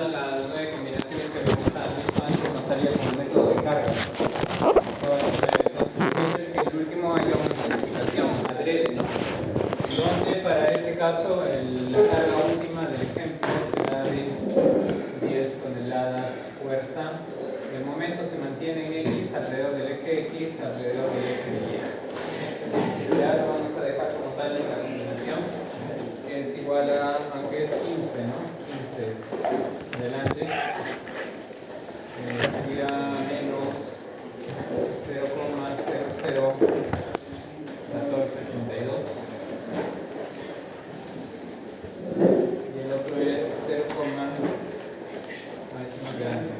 igual las 9 combinaciones que vimos antes nos salía con el método de carga. Entonces, que el último haya una simplificación adrede, ¿no? Donde para este caso la carga última del ejemplo será de 10 toneladas fuerza. De momento se mantiene en X, alrededor del eje X, alrededor del eje Y. Ya lo vamos a dejar como tal en la combinación, que es igual a, aunque es 15, ¿no? 15 adelante, sería menos 0,001482. Y el otro es 0, más grande,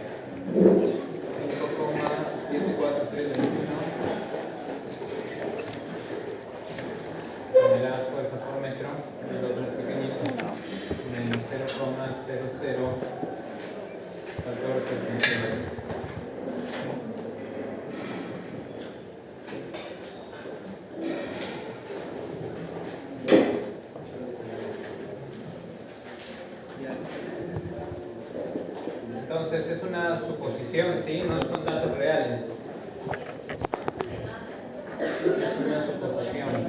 5,74321 toneladas fuerza por metro. Y el otro es pequeñito, menos 0,001482. Entonces es una suposición, ¿sí? No son datos reales. Es una suposición.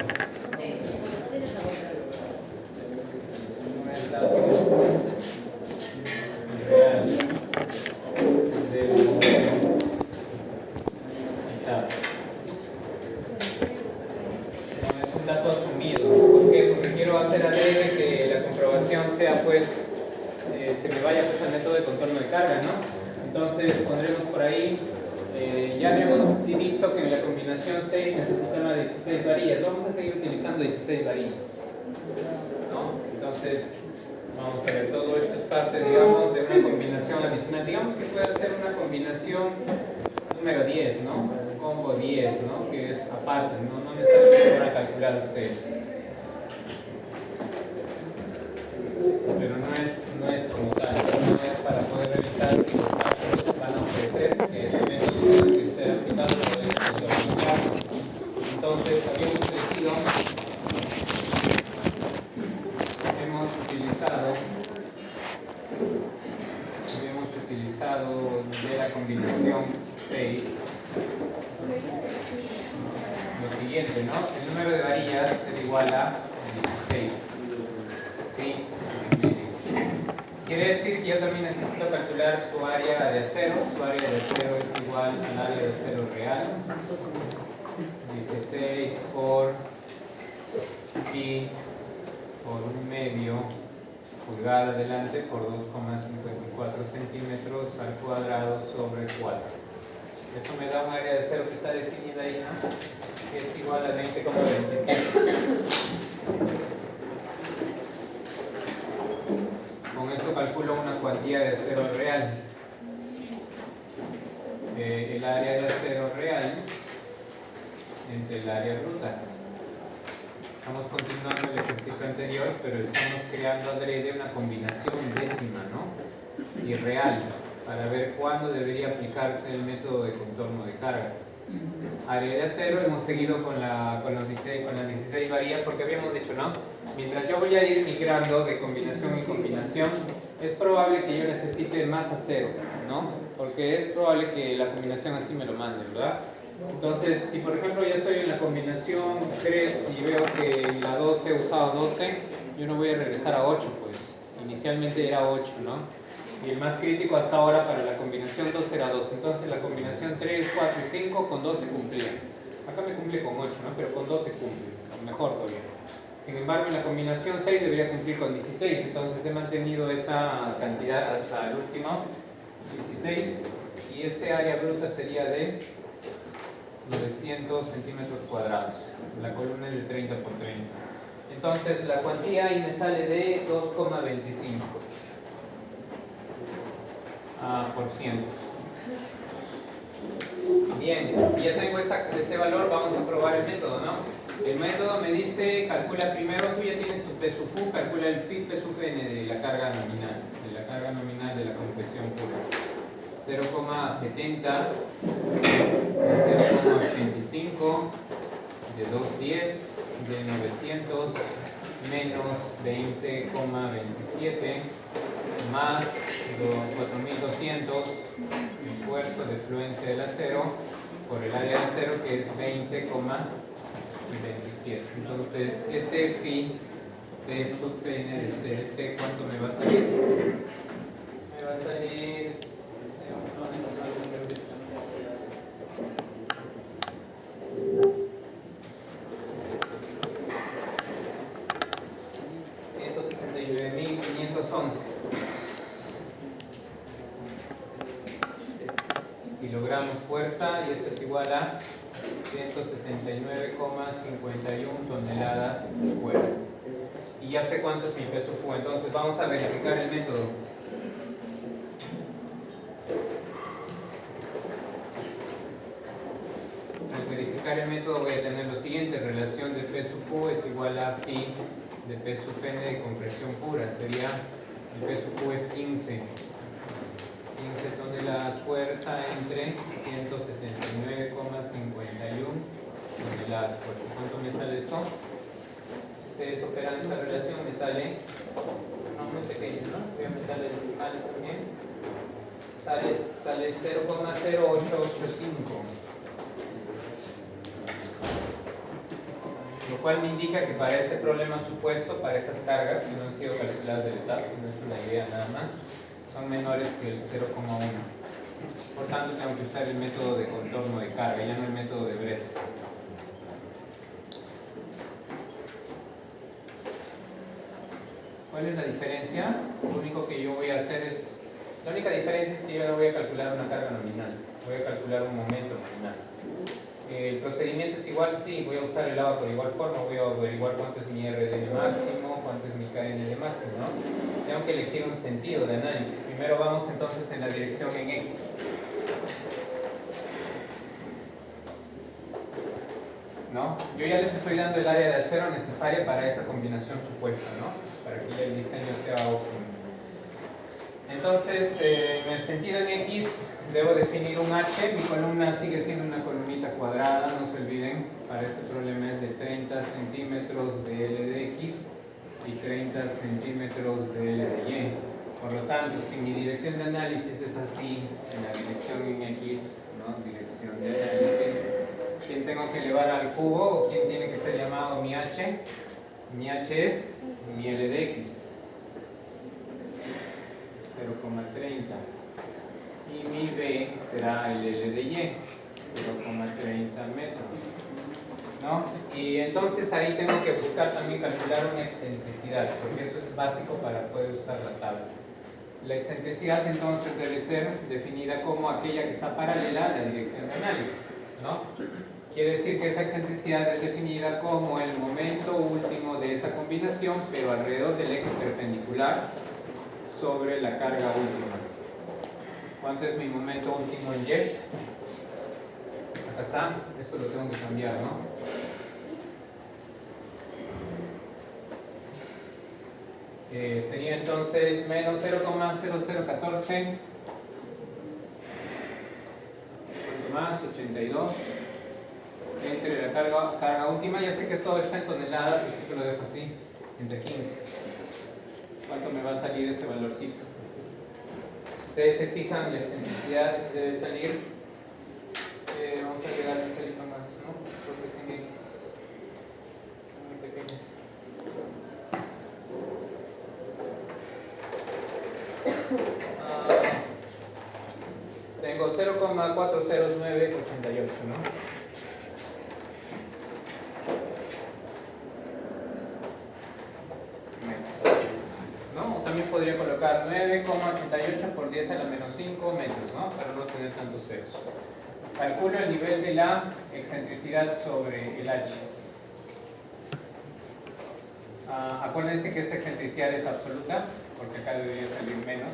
No es dato real del momento. No es un dato asumido. ¿Por qué? Porque quiero hacer adrede que la comprobación sea pues se me vaya pues al método de contorno de carga, ¿no? Entonces pondremos por ahí, ya habíamos visto que en la combinación 6 necesitaba 16 varillas. Vamos a seguir utilizando 16 varillas, ¿no? Entonces vamos a ver, todo esto es parte, digamos, de una combinación adicional. Digamos que puede ser una combinación número 10, ¿no? Combo 10, ¿no? Que es aparte, no necesariamente van a calcular ustedes. Pero no es como tal, no es para poder revisar si los cálculos van a ofrecer que ese método tiene que ser aplicado por el profesor. Entonces, habíamos utilizado de la combinación 6 lo siguiente, ¿no? El número de varillas será igual a 16. ¿Sí? Quiere decir que yo también necesito calcular su área de acero. Su área de acero es igual al área de acero real. 16 por pi por 1/2 pulgada adelante por 2,54 centímetros al cuadrado sobre 4. Eso me da un área de acero que está definida ahí, ¿no? Que es igual a 20,25. Con esto calculo una cuantía de acero real. El área de acero real entre el área bruta. Estamos continuando el ejercicio anterior, pero estamos creando adrede una combinación décima, ¿no? Y real, para ver cuándo debería aplicarse el método de contorno de carga. Área de acero, hemos seguido con las 16 varillas porque habíamos dicho, ¿no? Mientras yo voy a ir migrando de combinación en combinación, es probable que yo necesite más acero, ¿no? Porque es probable que la combinación así me lo mande, ¿verdad? Entonces, si por ejemplo ya estoy en la combinación 3 y veo que en la 12 he usado 12, yo no voy a regresar a 8, pues. Inicialmente era 8, ¿no? Y el más crítico hasta ahora para la combinación 2 era 2. Entonces la combinación 3, 4 y 5 con 12 cumplía. Acá me cumple con 8, ¿no? Pero con 12 cumple, mejor todavía. Sin embargo, en la combinación 6 debería cumplir con 16. Entonces he mantenido esa cantidad hasta el último, 16. Y este área bruta sería de 900 centímetros cuadrados. La columna es de 30 por 30. Entonces la cuantía ahí me sale de 2,25%. Bien, si ya tengo ese valor, vamos a probar el método, ¿no? El método me dice, calcula primero, tú ya tienes tu P sub U, calcula el phi P sub N de la carga nominal de la compresión pura. 0,70, de 0,85, de 210, de 900, menos 20,27, más 4200 esfuerzo de fluencia del acero por el área de acero, que es 20,27. Entonces, este phi de sub n de CDT, ¿cuánto me va a salir? Me va a salir... kilogramos fuerza, y esto es igual a 169,51 toneladas fuerza. Y ya sé cuánto es mi peso Q. Entonces vamos a verificar el método. Al verificar el método voy a tener lo siguiente: relación de peso Q es igual a phi de peso N de compresión pura. Sería, el peso Q es 15 toneladas fuerza entre 169,51 toneladas fuerza. ¿Cuánto me sale esto? Ustedes operan esta relación, me sale no muy pequeño, ¿no? Voy a meter las decimales también. Sale 0,0885. Lo cual me indica que para este problema supuesto, para esas cargas que no han sido calculadas del etapa, no es una idea nada más, son menores que el 0,1. Por tanto, tengo que usar el método de contorno de carga, ya no el método de Brett. ¿Cuál es la diferencia? Lo único que yo voy a hacer es... La única diferencia es que yo no voy a calcular una carga nominal, voy a calcular un momento nominal. El procedimiento es igual, sí, voy a usar el agua por igual forma, voy a averiguar cuánto es mi RDN máximo, cuánto es mi KND máximo, ¿no? Tengo que elegir un sentido de análisis. Primero vamos entonces en la dirección en X. ¿No? Yo ya les estoy dando el área de acero necesaria para esa combinación supuesta, ¿no? Para que ya el diseño sea óptimo. Entonces, en el sentido en X debo definir un H. Mi columna sigue siendo una columnita cuadrada, no se olviden. Para este problema es de 30 centímetros de L de X y 30 centímetros de L de Y. Por lo tanto, si mi dirección de análisis es así, en la dirección en X, ¿no? Dirección de análisis, ¿quién tengo que elevar al cubo o quién tiene que ser llamado mi H? Mi H es mi L de X, 0,30, y mi B será el L de Y, 0,30 metros, ¿no? Y entonces ahí tengo que buscar también calcular una excentricidad, porque eso es básico para poder usar la tabla. La excentricidad entonces debe ser definida como aquella que está paralela a la dirección de análisis, ¿no? Quiere decir que esa excentricidad es definida como el momento último de esa combinación, pero alrededor del eje perpendicular sobre la carga última. ¿Cuánto es mi momento último en Y? Acá está, esto lo tengo que cambiar, ¿no? Sería entonces menos 0,0014 más 82 entre la carga última. Ya sé que todo está en toneladas, así que lo dejo así, entre 15. ¿Cuánto me va a salir ese valorcito? Ustedes se fijan, la excentricidad debe salir, vamos a agregar un celito más, ¿no? Porque es en X, muy pequeño. Tengo 0,40988, ¿no? También podría colocar 9,88 por 10 a la menos 5 metros, ¿no? Para no tener tantos ceros. Calculo el nivel de la excentricidad sobre el H. Acuérdense que esta excentricidad es absoluta, porque acá debería salir menos.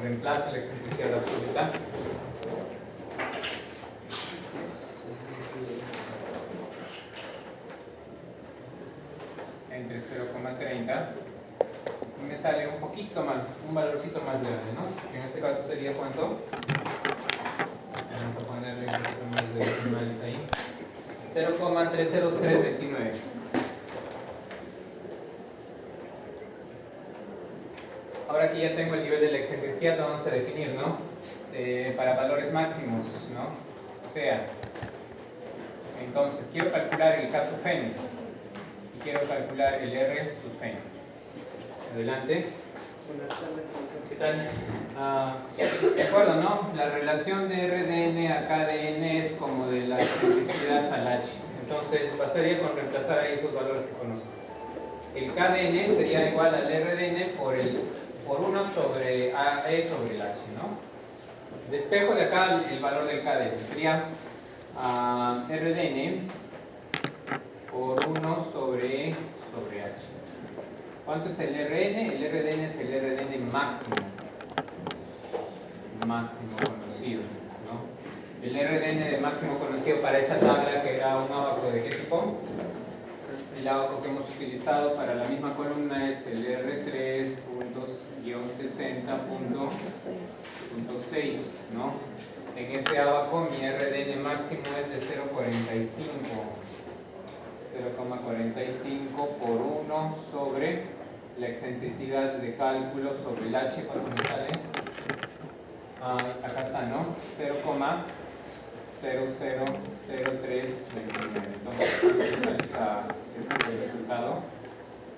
Reemplazo la excentricidad absoluta. Entre 0,30 y me sale un poquito más, un valorcito más grande, ¿no? En este caso sería ¿cuánto? Vamos a ponerle un poquito más de decimales ahí. 0,30329. ahora que ya tengo el nivel de la excentricidad, lo vamos a definir, ¿no? Para valores máximos, ¿no? O sea, entonces quiero calcular el K sub n y quiero calcular el R sub n. Adelante. ¿Qué tal? De acuerdo, ¿no? La relación de R de n a K de n es como de la excentricidad al h. Entonces bastaría con reemplazar ahí esos valores que conozco. El K de n sería igual al R de n por 1 sobre E sobre el h, ¿no? Despejo de acá el valor del K de n. Sería R de n por 1 sobre E sobre h. ¿Cuánto es el Rn? El Rn es el Rn máximo. Máximo conocido, ¿no? El Rn de máximo conocido para esa tabla, que era un ábaco de qué tipo? El ábaco que hemos utilizado para la misma columna es el R3 .60.6, ¿no? En ese ábaco mi Rn máximo es de 0.45 por 1 sobre la excentricidad de cálculo sobre el h. ¿Cuánto me sale? Acá está, ¿no? 0,000329. Entonces, ¿cuánto me sale el resultado?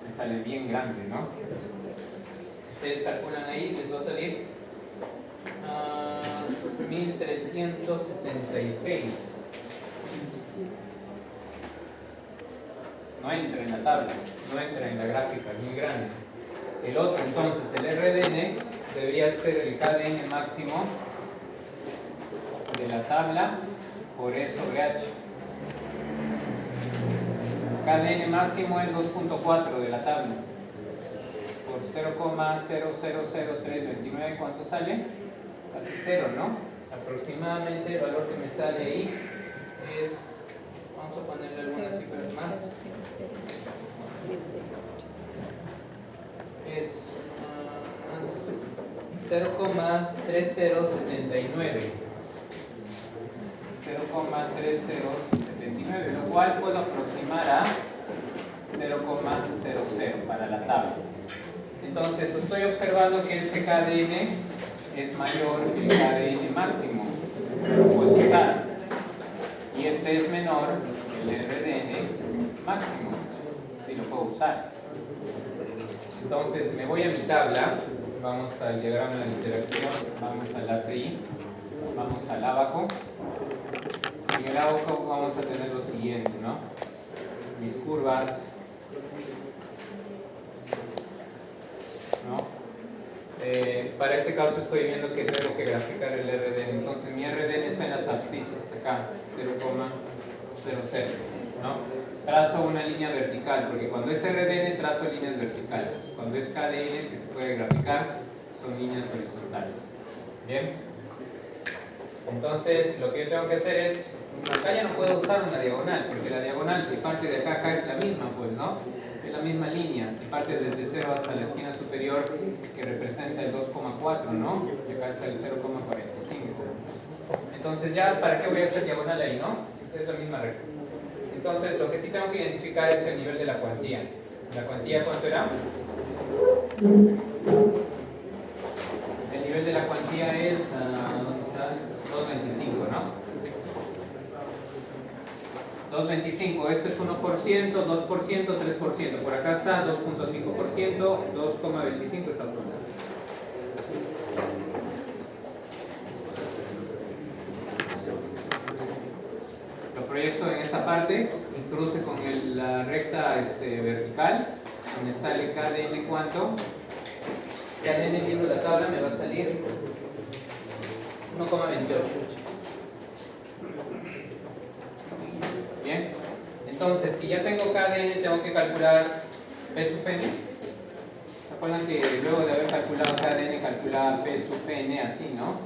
Me sale bien grande, ¿no? Ustedes calculan ahí, les va a salir 1366. No entra en la tabla, no entra en la gráfica, es muy grande. El otro, entonces, el R de n debería ser el K de n máximo de la tabla por E sobre h. K de n máximo es 2.4 de la tabla por 0,000329. ¿Cuánto sale? Casi 0, ¿no? Aproximadamente el valor que me sale ahí es, vamos a ponerle algunas cifras más, es 0,3079, lo cual puedo aproximar a 0,00 para la tabla. Entonces estoy observando que este K de n es mayor que el K de n máximo, lo puedo usar, y este es menor que el R de n máximo, si lo puedo usar. Entonces me voy a mi tabla, vamos al diagrama de interacción, vamos al ACI, vamos al ábaco. En el ábaco vamos a tener lo siguiente, ¿no? Mis curvas, ¿no? Para este caso estoy viendo que tengo que graficar el RDN, entonces mi RDN está en las abscisas, acá, 0,00, ¿no? Trazo una línea vertical, porque cuando es RDN trazo líneas verticales, cuando es KDN, que se puede graficar, son líneas horizontales. ¿Bien? Entonces lo que yo tengo que hacer es, acá ya no puedo usar una diagonal, porque la diagonal si parte de acá es la misma, pues, ¿no? Es la misma línea, si parte desde 0 hasta la esquina superior, que representa el 2,4, ¿no? Y acá está el 0,45. Entonces ya, ¿para qué voy a hacer diagonal ahí, no? Si es la misma recta. Entonces lo que sí tengo que identificar es el nivel de la cuantía. ¿La cuantía cuánto era? El nivel de la cuantía es, ¿dónde estás? 2.25, ¿no? 2.25, esto es 1%, 2%, 3%. Por acá está 2.5%, 2,25 está por acá. Lo proyecto en esta parte, cruce con la recta vertical, me sale KDN cuánto. KDN viendo la tabla me va a salir 1,28. Bien, entonces si ya tengo KDN tengo que calcular P sub n. ¿Se acuerdan que luego de haber calculado KDN calculaba P sub n así, no?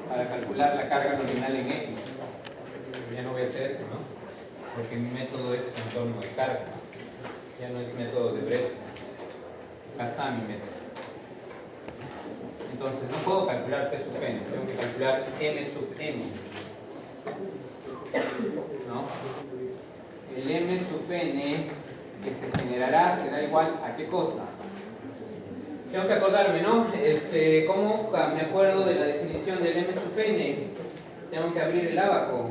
Para calcular la carga nominal en X. Ya no voy a hacer eso, ¿no? Porque mi método es contorno de carga, ya no es método de Brescia. Acá está mi método. Entonces no puedo calcular P sub n, tengo que calcular M sub n, ¿no? El M sub n que se generará será igual a ¿qué cosa? Tengo que acordarme, ¿no? ¿Cómo me acuerdo de la definición del M sub n? Tengo que abrir el ábaco.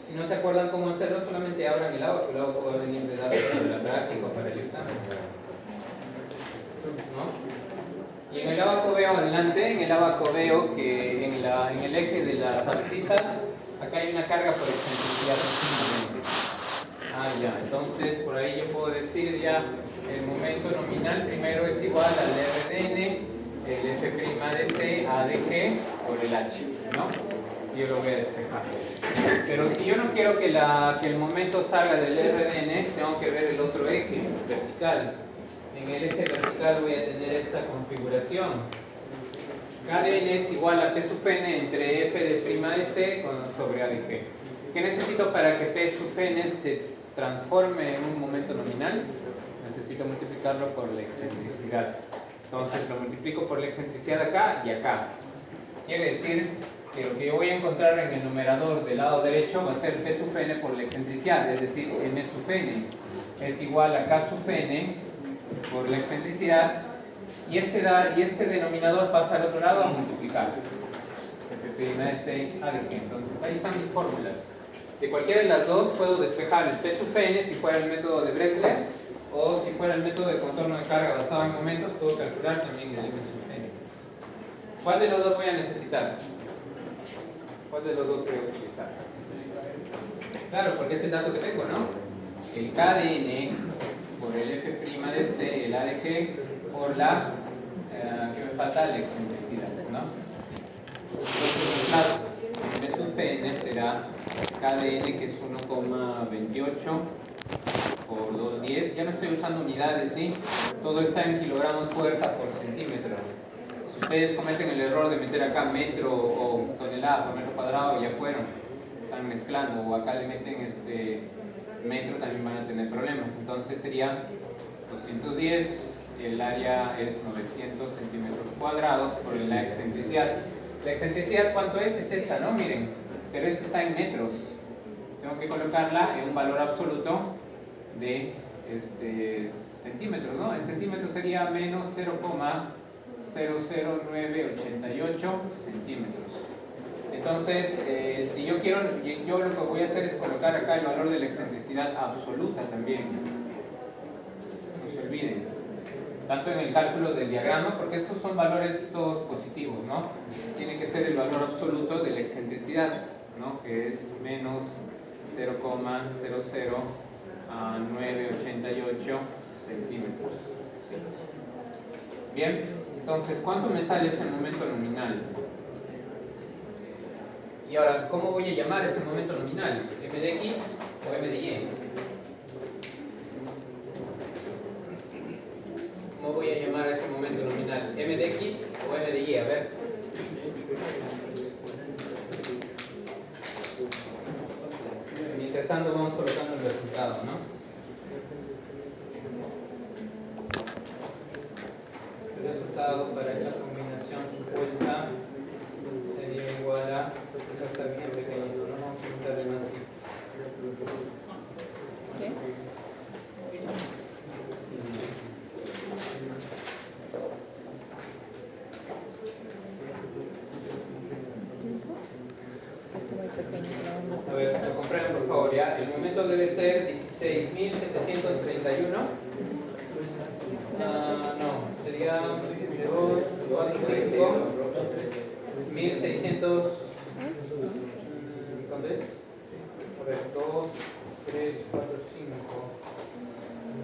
Si no se acuerdan cómo hacerlo, solamente abran el ábaco va a venir de datos de la práctica para el examen. ¿No? Y en el ábaco veo adelante, en el ábaco veo que en el eje de las abscisas, acá hay una carga por excentricidad. Ya, entonces por ahí yo puedo decir ya el momento nominal primero es igual al RDN, el F' de C, A de G por el H, ¿no? Si yo lo voy a despejar. Pero si yo no quiero que el momento salga del RDN, tengo que ver el otro eje vertical. En el eje vertical voy a tener esta configuración. KdN es igual a P sub n entre F de prima de C sobre A de G. ¿Qué necesito para que P sub n se transforme en un momento nominal? Necesito multiplicarlo por la excentricidad. Entonces lo multiplico por la excentricidad acá y acá. Quiere decir que lo que yo voy a encontrar en el numerador del lado derecho va a ser P sub n por la excentricidad, es decir, M sub n es igual a K sub n por la excentricidad, y este denominador pasa al otro lado a multiplicar. F' de C A de G. Entonces ahí están mis fórmulas. De cualquiera de las dos puedo despejar el P sub n si fuera el método de Bressler, o si fuera el método de contorno de carga basado en momentos, puedo calcular también el M sub n. ¿Cuál de los dos voy a necesitar? ¿Cuál de los dos voy a utilizar? Claro, porque es el dato que tengo, ¿no? El KdN por el F' de C, el A de G, por la que me falta la excentricidad, ¿no? Entonces, el M sub n será KdN, que es 1,28 por 210. Ya no estoy usando unidades, ¿sí? Todo está en kilogramos fuerza por centímetro. Si ustedes cometen el error de meter acá metro o tonelada por metro cuadrado, ya fueron, están mezclando, o acá le meten metro, también van a tener problemas. Entonces sería 210, el área es 900 centímetros cuadrados por la excentricidad. La excentricidad, ¿cuánto es? Es esta, ¿no? Miren, pero esta está en metros. Tengo que colocarla en un valor absoluto de centímetros, ¿no? El centímetro sería menos 0,00988 centímetros. Entonces, si yo quiero, yo lo que voy a hacer es colocar acá el valor de la excentricidad absoluta también. No se olviden. Tanto en el cálculo del diagrama, porque estos son valores todos positivos, ¿no? Tiene que ser el valor absoluto de la excentricidad, ¿no? Que es menos 0,00988 centímetros. ¿Sí? Bien, entonces, ¿cuánto me sale ese momento nominal? Y ahora, ¿cómo voy a llamar ese momento nominal? ¿M de X o M de Y? ¿Cómo voy a llamar a ese momento nominal? ¿M de X o M de Y? A ver. Mientras tanto vamos colocando el resultado, ¿no? El resultado para esa combinación supuesta sería igual a, esto está bien pequeñito, no vamos a meterle más aquí. A ver, lo comprueben por favor, ya. El momento debe ser 16.731. No, sería 2, 4, 5, 1.600. ¿Cuánto es? A ver, 2, 3, 4, 5.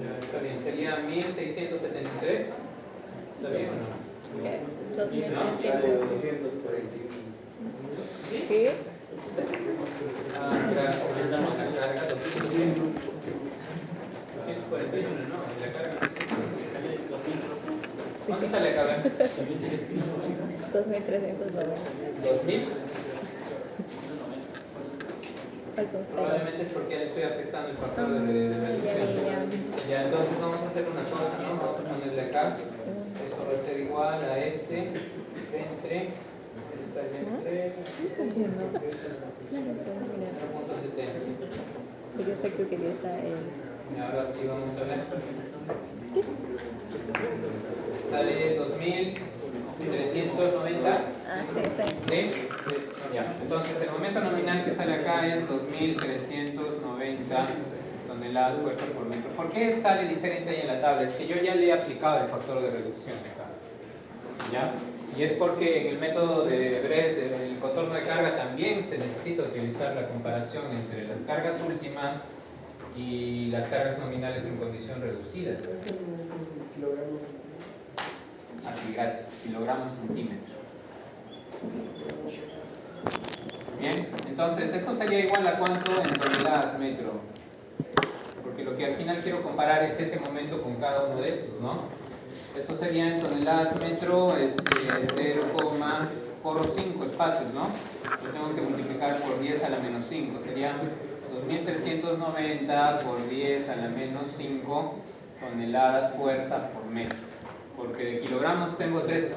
Ya, está bien, sería 1.673. ¿Está bien o no? 2.300. ¿Sí? Gracias. La carga 241, ¿no? La carga no sé. ¿Cuánto sale acá? 2.390. ¿2000? Falta un cero. Probablemente es porque ya le estoy afectando el factor de reducción. Ya, entonces vamos a hacer una cosa, ¿no? Vamos a ponerle acá. Esto va a ser igual a este entre. Está entre. ¿Qué estás haciendo? Claro, puedes mirar. 0.731 este que utiliza el... Y ahora sí vamos a ver. ¿Qué? Sale 2390. Ah, sí, sí. ¿Sí? Ya. Entonces el momento nominal que sale acá es 2390 toneladas fuerza por metro. ¿Por qué sale diferente ahí en la tabla? Es que yo ya le he aplicado el factor de reducción acá. ¿Ya? Y es porque en el método de Bress, el contorno de carga, también se necesita utilizar la comparación entre las cargas últimas y las cargas nominales en condición reducida. Así, gracias. Kilogramos centímetros. Bien, entonces esto sería igual a cuánto en toneladas metro. Porque lo que al final quiero comparar es ese momento con cada uno de estos, ¿no? Esto sería en toneladas metro, es 0,5 espacios, ¿no? Lo tengo que multiplicar por 10 a la menos 5. Serían 2390 por 10 a la menos 5 toneladas fuerza por metro. Porque de kilogramos tengo tres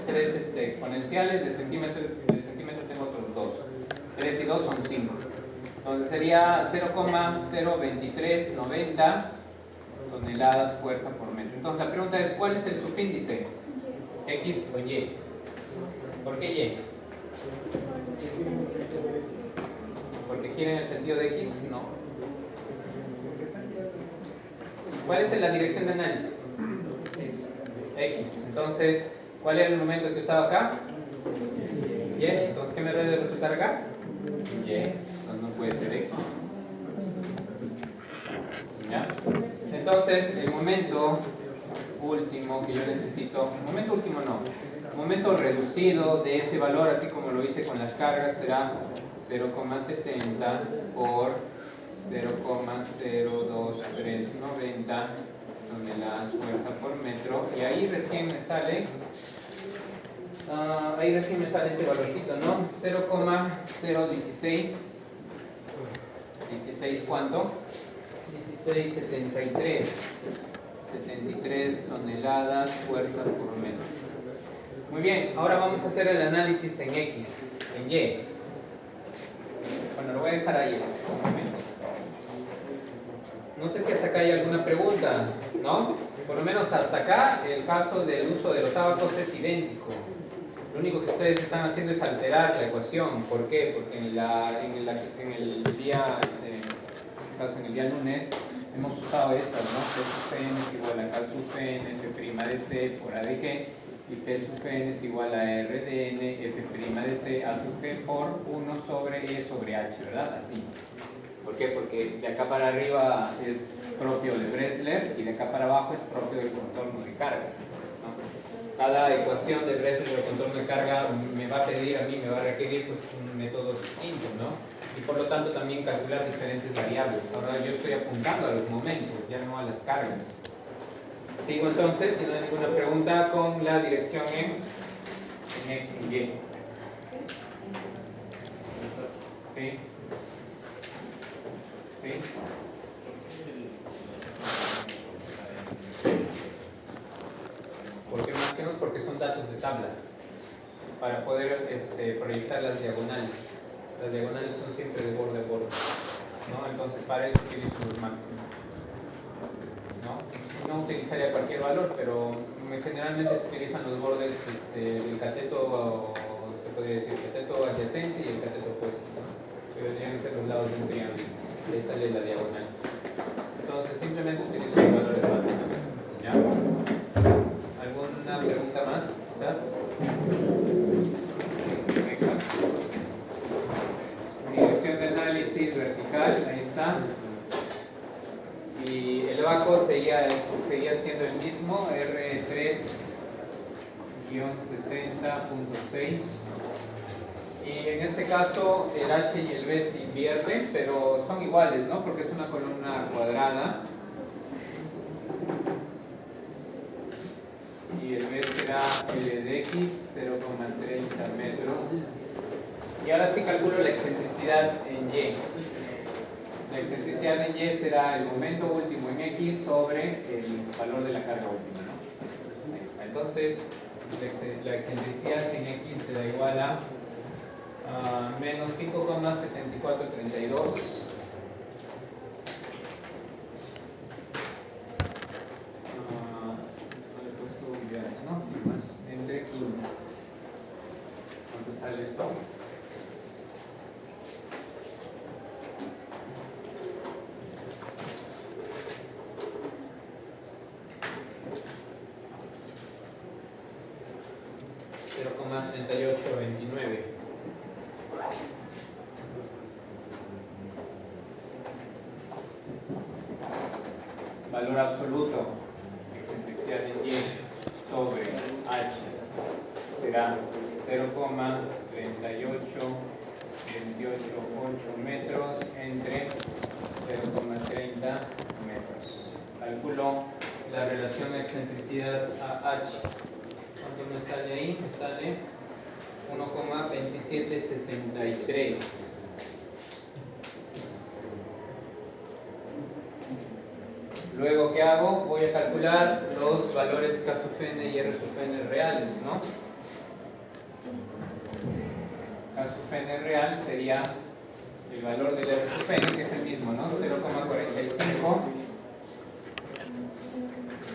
exponenciales, de centímetro tengo otros 2. 3 y 2 son 5. Entonces sería 0,02390 toneladas fuerza por metro. Entonces la pregunta es, ¿cuál es el subíndice? ¿X o Y? ¿Por qué Y? ¿Porque gira en el sentido de X? No. ¿Cuál es la dirección de análisis? X. Entonces, ¿cuál era el momento que usaba acá? Y. Entonces, ¿qué me debe resultar acá? Y. Entonces no puede ser X. ¿Ya? Entonces, el momento último que yo necesito, momento último no, momento reducido de ese valor, así como lo hice con las cargas, será 0,70 por 0,02390 toneladas fuerza por metro, y ahí recién me sale ese valorcito, ¿no? 0,016. ¿16 cuánto? 16,73 73 toneladas fuerza por metro. Muy bien, ahora vamos a hacer el análisis en X, en Y. Bueno, lo voy a dejar ahí un momento. No sé si hasta acá hay alguna pregunta, ¿no? Por lo menos hasta acá el caso del uso de los ábacos es idéntico. Lo único que ustedes están haciendo es alterar la ecuación. ¿Por qué? Porque en el día, en el día lunes, hemos usado estas, ¿no? P sub n es igual a K sub n, F' de C por A de G, y P sub n es igual a R de N, F' de C, A sub G por 1 sobre E sobre H, ¿verdad? Así. ¿Por qué? Porque de acá para arriba es propio de Bressler y de acá para abajo es propio del contorno de carga, ¿no? Cada ecuación de Bressler del contorno de carga me va a requerir pues, un método distinto, ¿no? Y por lo tanto también calcular diferentes variables. Ahora yo estoy apuntando a los momentos, ya no a las cargas. Sigo entonces, si no hay ninguna pregunta, con la dirección en Y. ¿Sí? ¿Sí? ¿Por qué más que no? Porque son datos de tabla para poder proyectar las diagonales. Las diagonales son siempre de borde a borde, ¿no? Entonces para eso utilizo los máximos, ¿no? No utilizaría cualquier valor, pero generalmente se utilizan los bordes del cateto, se podría decir cateto adyacente y el cateto opuesto, ¿no? Que deberían ser los lados de un triángulo. Ahí sale la diagonal. Entonces simplemente utilizo los valores básicos, ¿ya? ¿Alguna pregunta más? Quizás. Dirección de análisis vertical, ahí está. Y el vaco seguía siendo el mismo, R3-60.6. Y en este caso el H y el B se invierten, pero son iguales, ¿no? Porque es una columna cuadrada. Y el B será L de X, 0,30 metros. Y ahora sí calculo la excentricidad en Y. La excentricidad en Y será el momento último en X sobre el valor de la carga última, ¿no? Ahí está. Entonces, la excentricidad en X será igual a menos 5,7432 9829. Valor absoluto, excentricidad en Y sobre H será 0,38288 metros entre 0,30 metros. Calculo la relación excentricidad a H. ¿Cuánto me sale ahí? Me sale 1,2763. Luego, ¿qué hago? Voy a calcular los valores K sub n y R sub n reales, ¿no? K sub n real sería el valor del R sub n, que es el mismo, ¿no? 0,45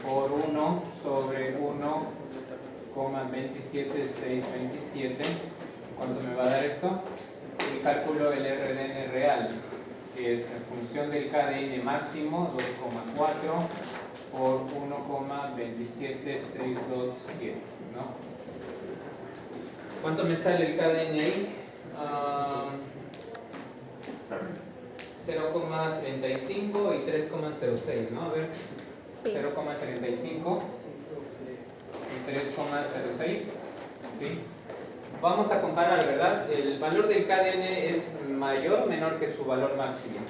por 1 sobre 1,27627. ¿Cuánto me va a dar esto? Y calculo el RDN real, que es en función del KDN máximo, 2,4 por 1,27627, ¿no? ¿Cuánto me sale el KDN ahí? 0,35 y 3,06, ¿no? A ver, Sí. 0,35 y 3,06, ¿sí? Vamos a comparar, ¿verdad? El valor del KDN es mayor o menor que su valor máximo.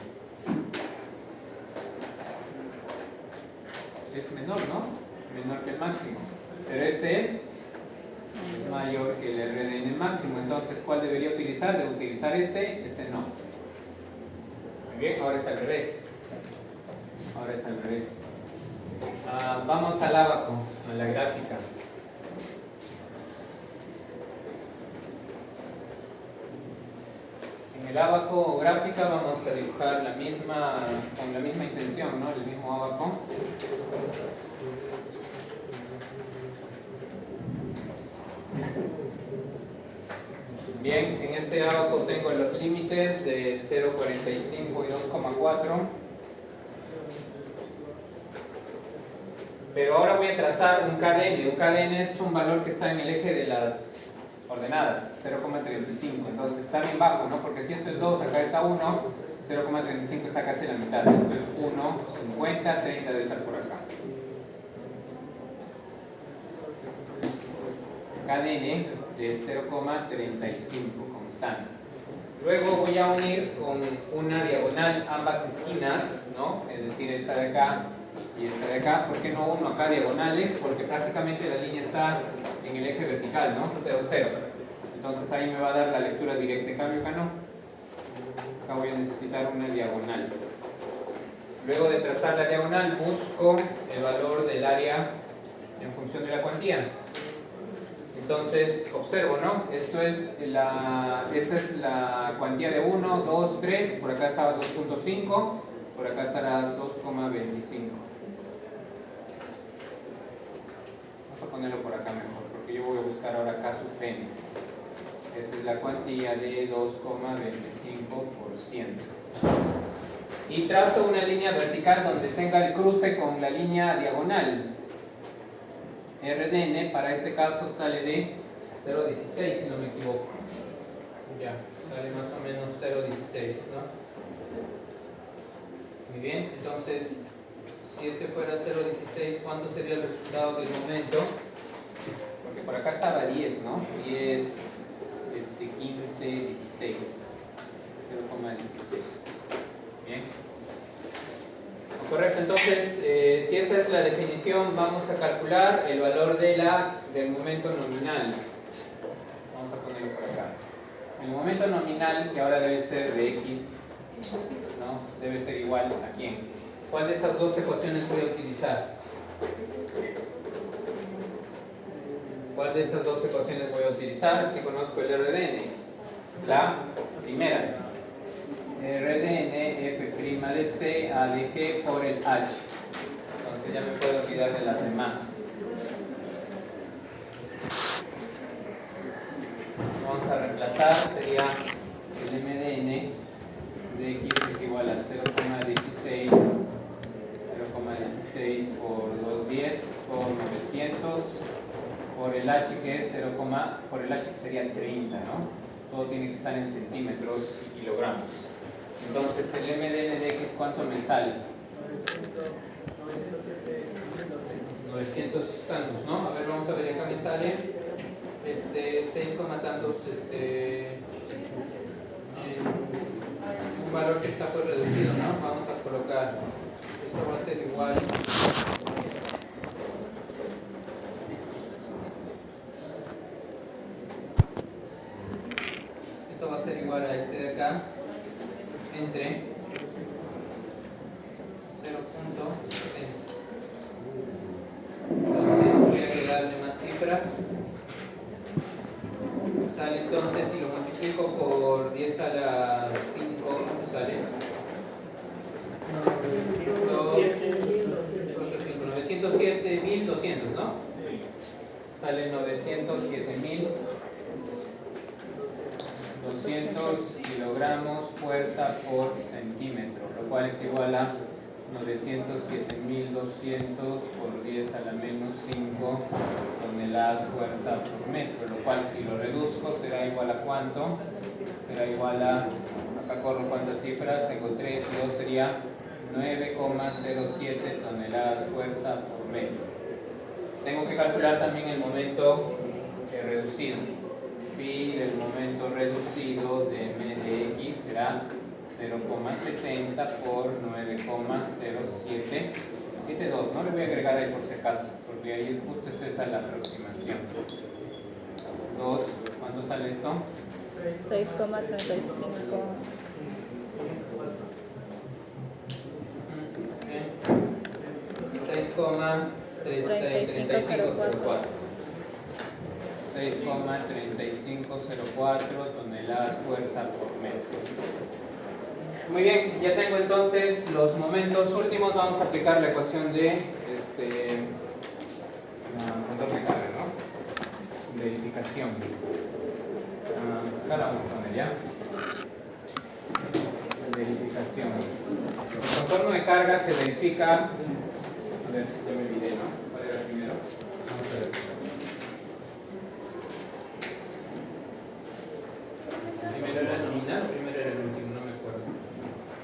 Es menor, ¿no? Menor que el máximo. Pero este es mayor que el RDN máximo. Entonces, ¿cuál debería utilizar? Debo utilizar este no. Muy bien, ahora es al revés. Ahora es al revés. Vamos al ábaco, a la gráfica. En el ábaco o gráfica vamos a dibujar con la misma intención, ¿no? El mismo ábaco. Bien, en este ábaco tengo los límites de 0,45 y 2,4. Pero ahora voy a trazar un KDN. Un KDN es un valor que está en el eje de las ordenadas, 0,35. Entonces está bien bajo, ¿no? Porque si esto es 2, acá está 1, 0,35 está casi en la mitad. Esto es 1, 50, 30 debe estar por acá. KDN de 0,35 constante. Luego voy a unir con una diagonal ambas esquinas, ¿no? Es decir, esta de acá y esta de acá. ¿Por qué no uno acá diagonales? Porque prácticamente la línea está en el eje vertical, ¿no? 0, 0. Entonces ahí me va a dar la lectura directa. En cambio acá no. Acá voy a necesitar una diagonal. Luego de trazar la diagonal busco el valor del área en función de la cuantía. Entonces observo, ¿no? Esta es la cuantía de 1, 2, 3. Por acá estaba 2.5. Por acá estará 2,25. Vamos a ponerlo por acá mejor, porque yo voy a buscar ahora K sub n. Esta es la cuantía de 2,25%. Y trazo una línea vertical donde tenga el cruce con la línea diagonal. RDN para este caso sale de 0,16, si no me equivoco. Ya, sale más o menos 0,16, ¿no? Muy bien, entonces, si este fuera 0,16, ¿cuánto sería el resultado del momento? Porque por acá estaba 10, ¿no? 10, 15, 16. 0,16. Bien. Correcto, entonces, si esa es la definición, vamos a calcular el valor del momento nominal. Vamos a ponerlo por acá. El momento nominal, que ahora debe ser de x, ¿no? Debe ser igual a quién. ¿Cuál de esas dos ecuaciones voy a utilizar? ¿Cuál de esas dos ecuaciones voy a utilizar si conozco el RDN? La primera. RDN f' de c a de g por el h. Entonces ya me puedo olvidar de las demás. Vamos a reemplazar, sería el MDN de x es igual a 0,16 por 210 por 900 por el h que es 0,25 0, por el H que sería 30, ¿no? Todo tiene que estar en centímetros y kilogramos. Entonces el MDN de X, ¿cuánto me sale? 900 tantos, ¿no? A ver, vamos a ver, acá me sale 6, tantos, un valor que está pues reducido, ¿no? Vamos a colocar, esto va a ser igual, esto va a ser igual a este de acá, entre 0.70. Entonces voy a agregarle más cifras. Sale entonces, si lo multiplico por 10 a la 5, ¿cuánto sale? 907.200, ¿no? Sale 907.200 kilogramos fuerza por centímetro, lo cual es igual a 907.200 por 10 a la menos 5 toneladas fuerza por metro, lo cual si lo reduzco será igual a ¿cuánto? Será igual a, acá corro cuántas cifras, tengo 3 y 2 sería 9,07 toneladas fuerza por metro. Tengo que calcular también el momento reducido. Phi del momento reducido de M de X será 0,70 por 9,0772. No le voy a agregar ahí por si acaso, porque ahí justo es esa la aproximación. 2, ¿cuánto sale esto? 6,35. 6,3504. 6,3504 toneladas fuerza por metro. Muy bien, ya tengo entonces los momentos últimos. Vamos a aplicar la ecuación de control de carga, ¿no? Verificación. Acá la vamos a poner ya. Verificación. El contorno de carga se verifica. A ver, ya me olvidé, ¿no? ¿Cuál era el primero? Vamos a ver. ¿Primero era el nominal o primero era el último? No me acuerdo.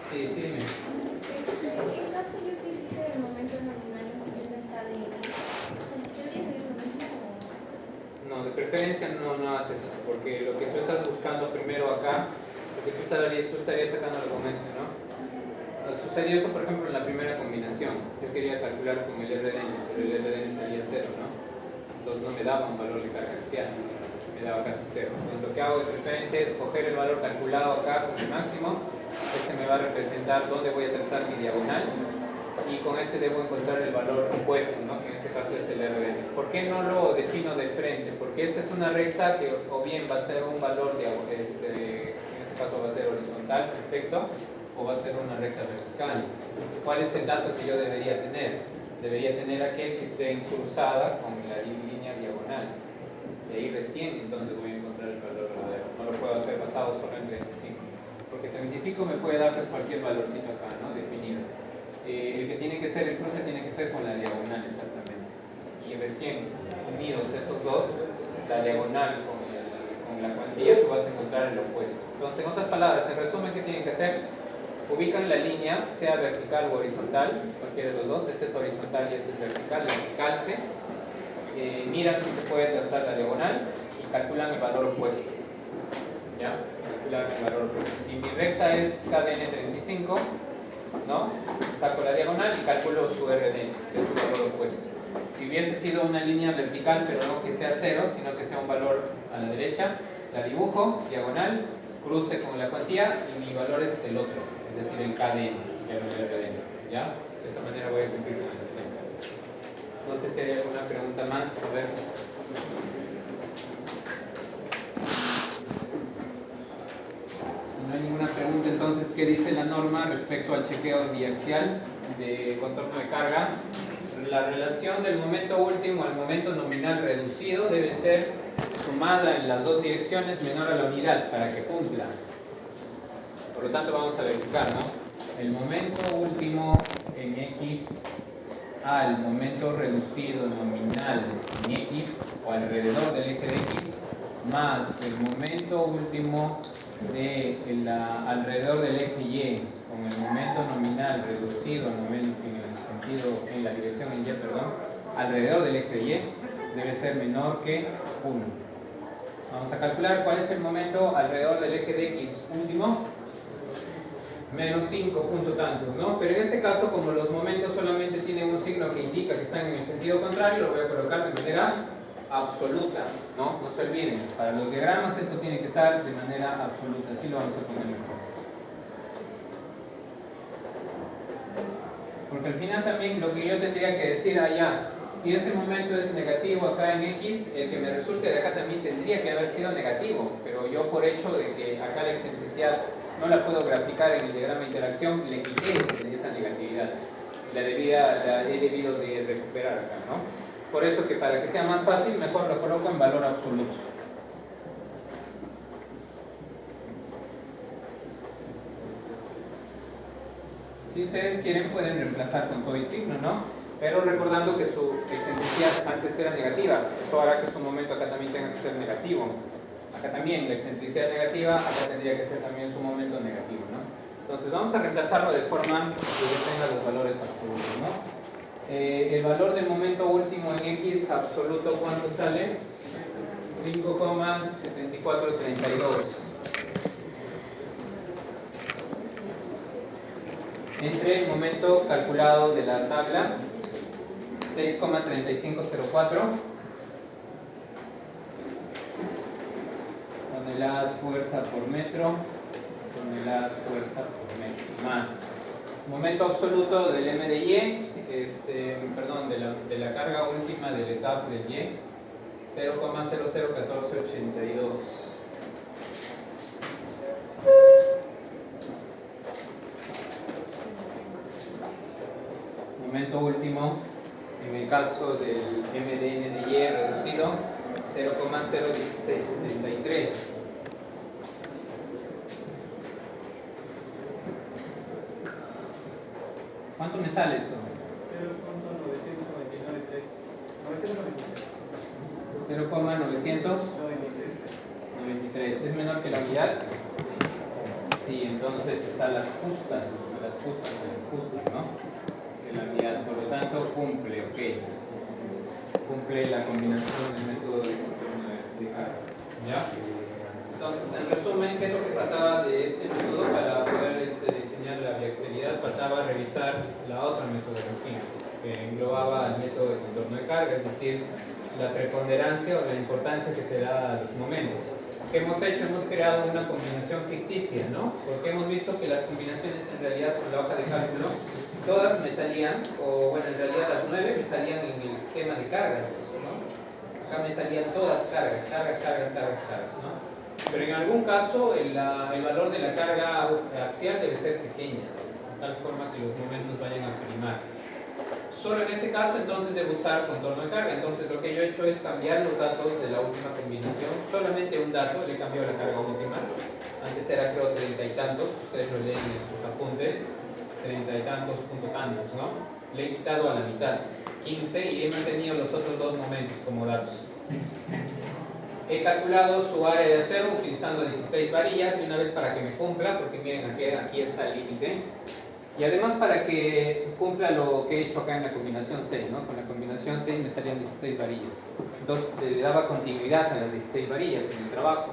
Sí, dime. En caso yo utilice el momento nominal en función del KDN, ¿debería ser lo mismo o...? No, de preferencia no haces eso, porque lo que tú estás buscando primero acá, lo que tú estarías sacándolo con este, ¿no? Sucedió eso, por ejemplo, en la primera combinación. Yo quería calcular con el RDN, pero el RDN salía 0, ¿no? Entonces no me daba un valor de carga axial, me daba casi 0. Entonces lo que hago de preferencia es coger el valor calculado acá con el máximo. Este me va a representar dónde voy a trazar mi diagonal y con ese debo encontrar el valor opuesto, ¿no? Que en este caso es el RDN. ¿Por qué no lo defino de frente? Porque esta es una recta que o bien va a ser un valor en este caso va a ser horizontal, perfecto, o va a ser una recta vertical. ¿Cuál es el dato que yo debería tener? Debería tener aquel que esté cruzada con la línea diagonal. De ahí recién entonces voy a encontrar el valor verdadero. No lo puedo hacer basado solo en 35. Porque 35 me puede dar pues cualquier valorcito acá, ¿no? Definido. El que tiene que ser, el cruce tiene que ser con la diagonal exactamente. Y recién unidos esos dos, la diagonal con la cuantía, tú vas a encontrar el opuesto. Entonces, en otras palabras, en resumen, ¿qué tienen que hacer? Ubican la línea, sea vertical o horizontal, cualquiera de los dos. Este es horizontal y este es vertical, calce. Miran si se puede trazar la diagonal y calculan el valor opuesto. ¿Ya? Calcular el valor opuesto. Si mi recta es KDN 35, ¿no? Saco la diagonal y calculo su RDN, que es su valor opuesto. Si hubiese sido una línea vertical, pero no que sea 0, sino que sea un valor a la derecha, la dibujo, diagonal, cruce con la cuantía y mi valor es el otro, es decir, el KDN, ya no el RDN. ¿Ya? De esta manera voy a cumplir con el diseño. No sé si hay alguna pregunta más. A ver. Si no hay ninguna pregunta, entonces, ¿qué dice la norma respecto al chequeo biaxial de contorno de carga? La relación del momento último al momento nominal reducido debe ser sumada en las dos direcciones menor a la unidad para que cumpla. Por lo tanto, vamos a verificar, ¿no? El momento último en X al momento reducido nominal en X o alrededor del eje de X más el momento último alrededor del eje Y con el momento nominal reducido en la dirección en Y, perdón, alrededor del eje de Y debe ser menor que 1. Vamos a calcular cuál es el momento alrededor del eje de X último. Menos 5 punto tantos, ¿no? Pero en este caso, como los momentos solamente tienen un signo que indica que están en el sentido contrario, lo voy a colocar de manera absoluta, ¿no? No se olviden, para los diagramas esto tiene que estar de manera absoluta, así lo vamos a poner mejor. Porque al final también lo que yo tendría que decir allá, si ese momento es negativo acá en X, el que me resulte de acá también tendría que haber sido negativo, pero yo por hecho de que acá la excentricidad no la puedo graficar en el diagrama de interacción, le quité esa negatividad. La he debido de recuperar acá, ¿no? Por eso que para que sea más fácil, mejor lo coloco en valor absoluto. Si ustedes quieren, pueden reemplazar con todo y signo, ¿no? Pero recordando que su excentricidad antes era negativa, esto hará que su momento acá también tenga que ser negativo. Acá también la excentricidad negativa, acá tendría que ser también su momento negativo, ¿no? Entonces vamos a reemplazarlo de forma que yo tenga los valores absolutos, ¿no? El valor del momento último en X absoluto, ¿cuánto sale? 5,7432. Entre el momento calculado de la tabla, 6,3504. Toneladas fuerza por metro, toneladas fuerza por metro, más momento absoluto del M de Y, de la carga última del etapa del Y, 0,001482. Momento último, en el caso del MDN de Y reducido, 0,01673. ¿Cuánto me sale esto? 0,993. ¿Es menor que la unidad? Sí, entonces están las justas, ¿no? De la unidad, por lo tanto cumple, ok. Cumple la combinación del método de contorno de carga. ¿Ya? Entonces, en resumen, ¿qué es lo que faltaba de este método para poder diseñar la biaxialidad? Faltaba revisar la otra metodología, que englobaba el método de contorno de carga, es decir, la preponderancia o la importancia que se da a los momentos. ¿Qué hemos hecho? Hemos creado una combinación ficticia, ¿no? Porque hemos visto que las combinaciones en realidad con la hoja de cálculo, todas me salían, o bueno, en realidad las 9 me salían en el tema de cargas, ¿no? Acá me salían todas cargas, ¿no? Pero en algún caso el valor de la carga axial debe ser pequeña, de tal forma que los momentos vayan a primar. Solo en ese caso entonces debo usar contorno de carga. Entonces lo que yo he hecho es cambiar los datos de la última combinación, solamente un dato, le he cambiado la carga última. Antes era creo 30 y tantos, ustedes lo leen en sus apuntes, 30 y tantos punto tantos, ¿no? Le he quitado a la mitad, 15, y he mantenido los otros dos momentos como datos. He calculado su área de acero utilizando 16 varillas, y una vez para que me cumpla, porque miren aquí está el límite, y además para que cumpla lo que he hecho acá en la combinación 6, ¿no? Con la combinación 6 me salían 16 varillas. Entonces le daba continuidad a las 16 varillas en el trabajo.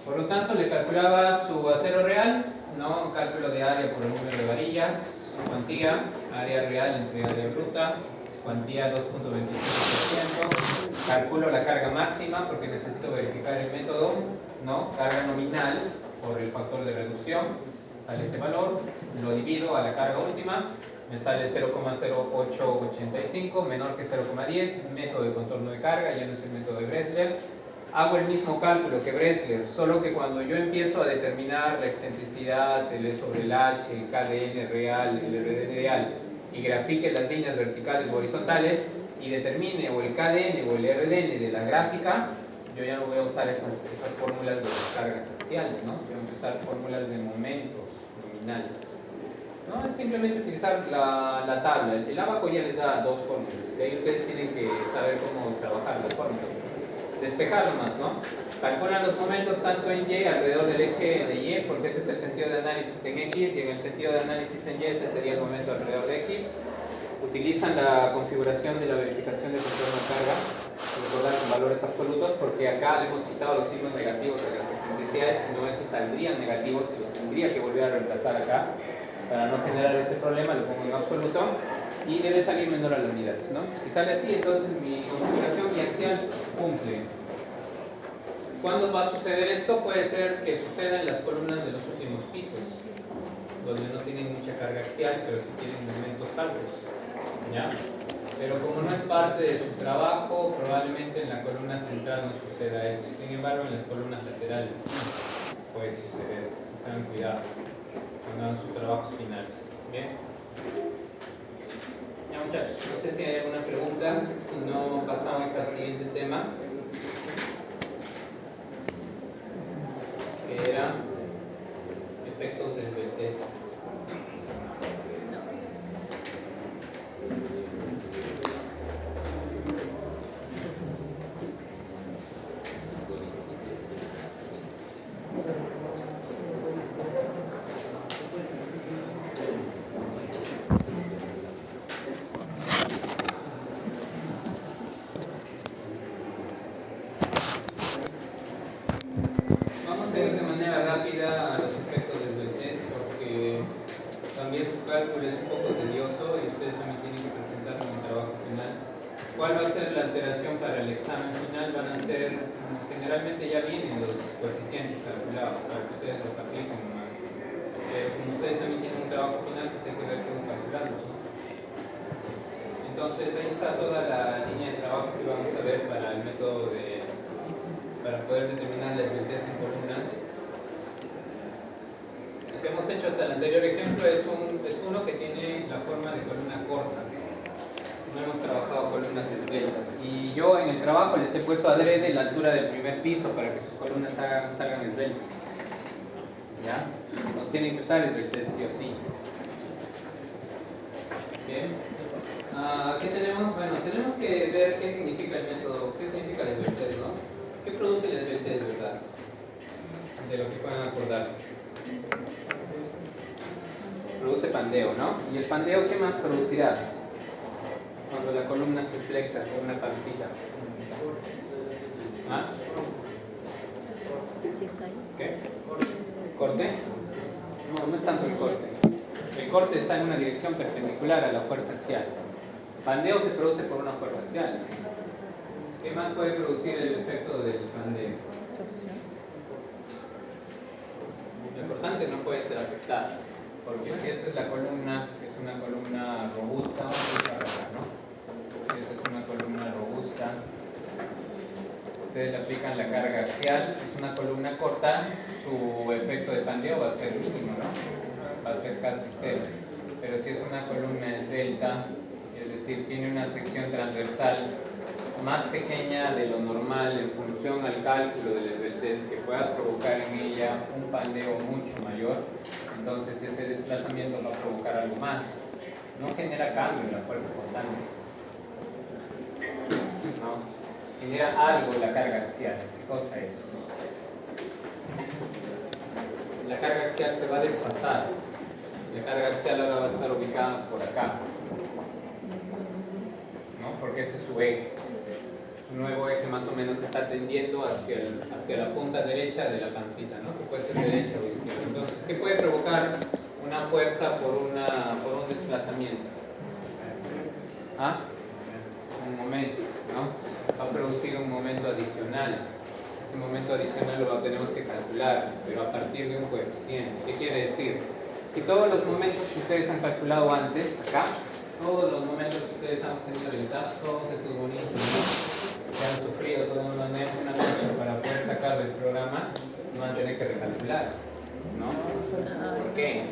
Por lo tanto, le calculaba su acero real, ¿no? Un cálculo de área por el número de varillas, su cuantía, área real entre área bruta, cuantía 2.25%. Calculo la carga máxima porque necesito verificar el método, ¿no? Carga nominal por el factor de reducción. Sale este valor, lo divido a la carga última, me sale 0,0885, menor que 0,10, método de contorno de carga, ya no es el método de Bressler. Hago el mismo cálculo que Bressler, solo que cuando yo empiezo a determinar la excentricidad, el E sobre el H, el KDN real, el RDN real, y grafique las líneas verticales o horizontales, y determine o el KDN o el RDN de la gráfica, yo ya no voy a usar esas fórmulas de las cargas axiales, ¿no? Voy a usar fórmulas de momentos nominales. ¿no? Es simplemente utilizar la tabla. El abaco ya les da dos fórmulas. De ahí ustedes tienen que saber cómo trabajar las fórmulas. Despejar nomás, ¿no? Calculan los momentos tanto en Y alrededor del eje de Y, porque ese es el sentido de análisis en X, y en el sentido de análisis en Y este sería el momento alrededor de X. Utilizan la configuración de la verificación de control de carga, recordar con valores absolutos, porque acá le hemos quitado los signos negativos de las excentricidades, si no estos saldrían negativos y los tendría que volver a reemplazar acá. Para no generar ese problema lo pongo en absoluto y debe salir menor a la unidad, ¿no? Si sale así, entonces mi configuración biaxial cumple. ¿Cuándo va a suceder esto? Puede ser que suceda en las columnas de los últimos pisos, donde no tienen mucha carga axial, pero sí tienen momentos altos, ¿ya? Pero como no es parte de su trabajo, probablemente en la columna central no suceda eso. Sin embargo, en las columnas laterales sí puede suceder. Tengan cuidado cuando hagan sus trabajos finales. ¿Bien? Ya, muchachos, no sé si hay alguna pregunta. Si no, pasamos al siguiente tema, que era efectos de esbeltez. Vamos a ir de manera rápida a los efectos de esbeltez porque también su cálculo es un poco tedioso y ustedes también tienen que presentar un trabajo final. ¿Cuál va a ser la alteración para el examen final? Van a ser, generalmente ya vienen los coeficientes calculados para que ustedes los apliquen nomás. Pero como ustedes también tienen un trabajo final, pues hay que ver cómo calcularlos, ¿no? Entonces ahí está toda la línea de trabajo que vamos a ver para el método para poder determinar la esbeltez en columnas. Lo que hemos hecho hasta el anterior ejemplo es uno que tiene la forma de columna corta. No hemos trabajado columnas esbeltas. Y yo en el trabajo les he puesto adrede la altura del primer piso para que sus columnas salgan esbeltas. ¿Ya? Nos tienen que usar esbeltez sí o sí. Bien. ¿Qué tenemos? Bueno, tenemos que ver qué significa el método, qué significa la esbeltez, ¿no? ¿Qué produce la esbeltez, verdad? De lo que puedan acordarse. Produce pandeo, ¿no? ¿Y el pandeo qué más producirá? Cuando la columna se flexa con una pancita. ¿Ah? Sí, soy. ¿Qué? ¿Corte? No, no es tanto el corte. El corte está en una dirección perpendicular a la fuerza axial. Pandeo se produce por una fuerza axial. ¿Qué más puede producir el efecto del pandeo? Torsión. Lo importante no puede ser afectada, porque si esta es la columna, es una columna robusta, ¿no? Si esta es una columna robusta, ustedes le aplican la carga axial, es una columna corta, su efecto de pandeo va a ser mínimo, ¿no? Va a ser casi cero. Pero si es una columna esbelta, es decir, tiene una sección transversal más pequeña de lo normal en función al cálculo de la esbeltez que pueda provocar en ella un pandeo mucho mayor, entonces este desplazamiento va a provocar algo más. No genera cambio en la fuerza cortante, no, genera algo la carga axial. ¿Qué cosa es? La carga axial se va a desplazar. La carga axial ahora va a estar ubicada por acá, ¿no? Porque ese es su eje. Un nuevo eje más o menos está tendiendo hacia la punta derecha de la pancita, ¿no? Que puede ser derecha o izquierda. Entonces, ¿qué puede provocar una fuerza por un desplazamiento? ¿Ah? Un momento, ¿no? Va a producir un momento adicional. Ese momento adicional lo tenemos que calcular, pero a partir de un coeficiente. ¿Qué quiere decir? Que todos los momentos que ustedes han calculado antes, acá, todos los momentos que ustedes han tenido detrás, todos estos bonitos, ¿no? Que han sufrido toda una noche para poder sacar del programa, no van a tener que recalcular, ¿no? ¿Por qué?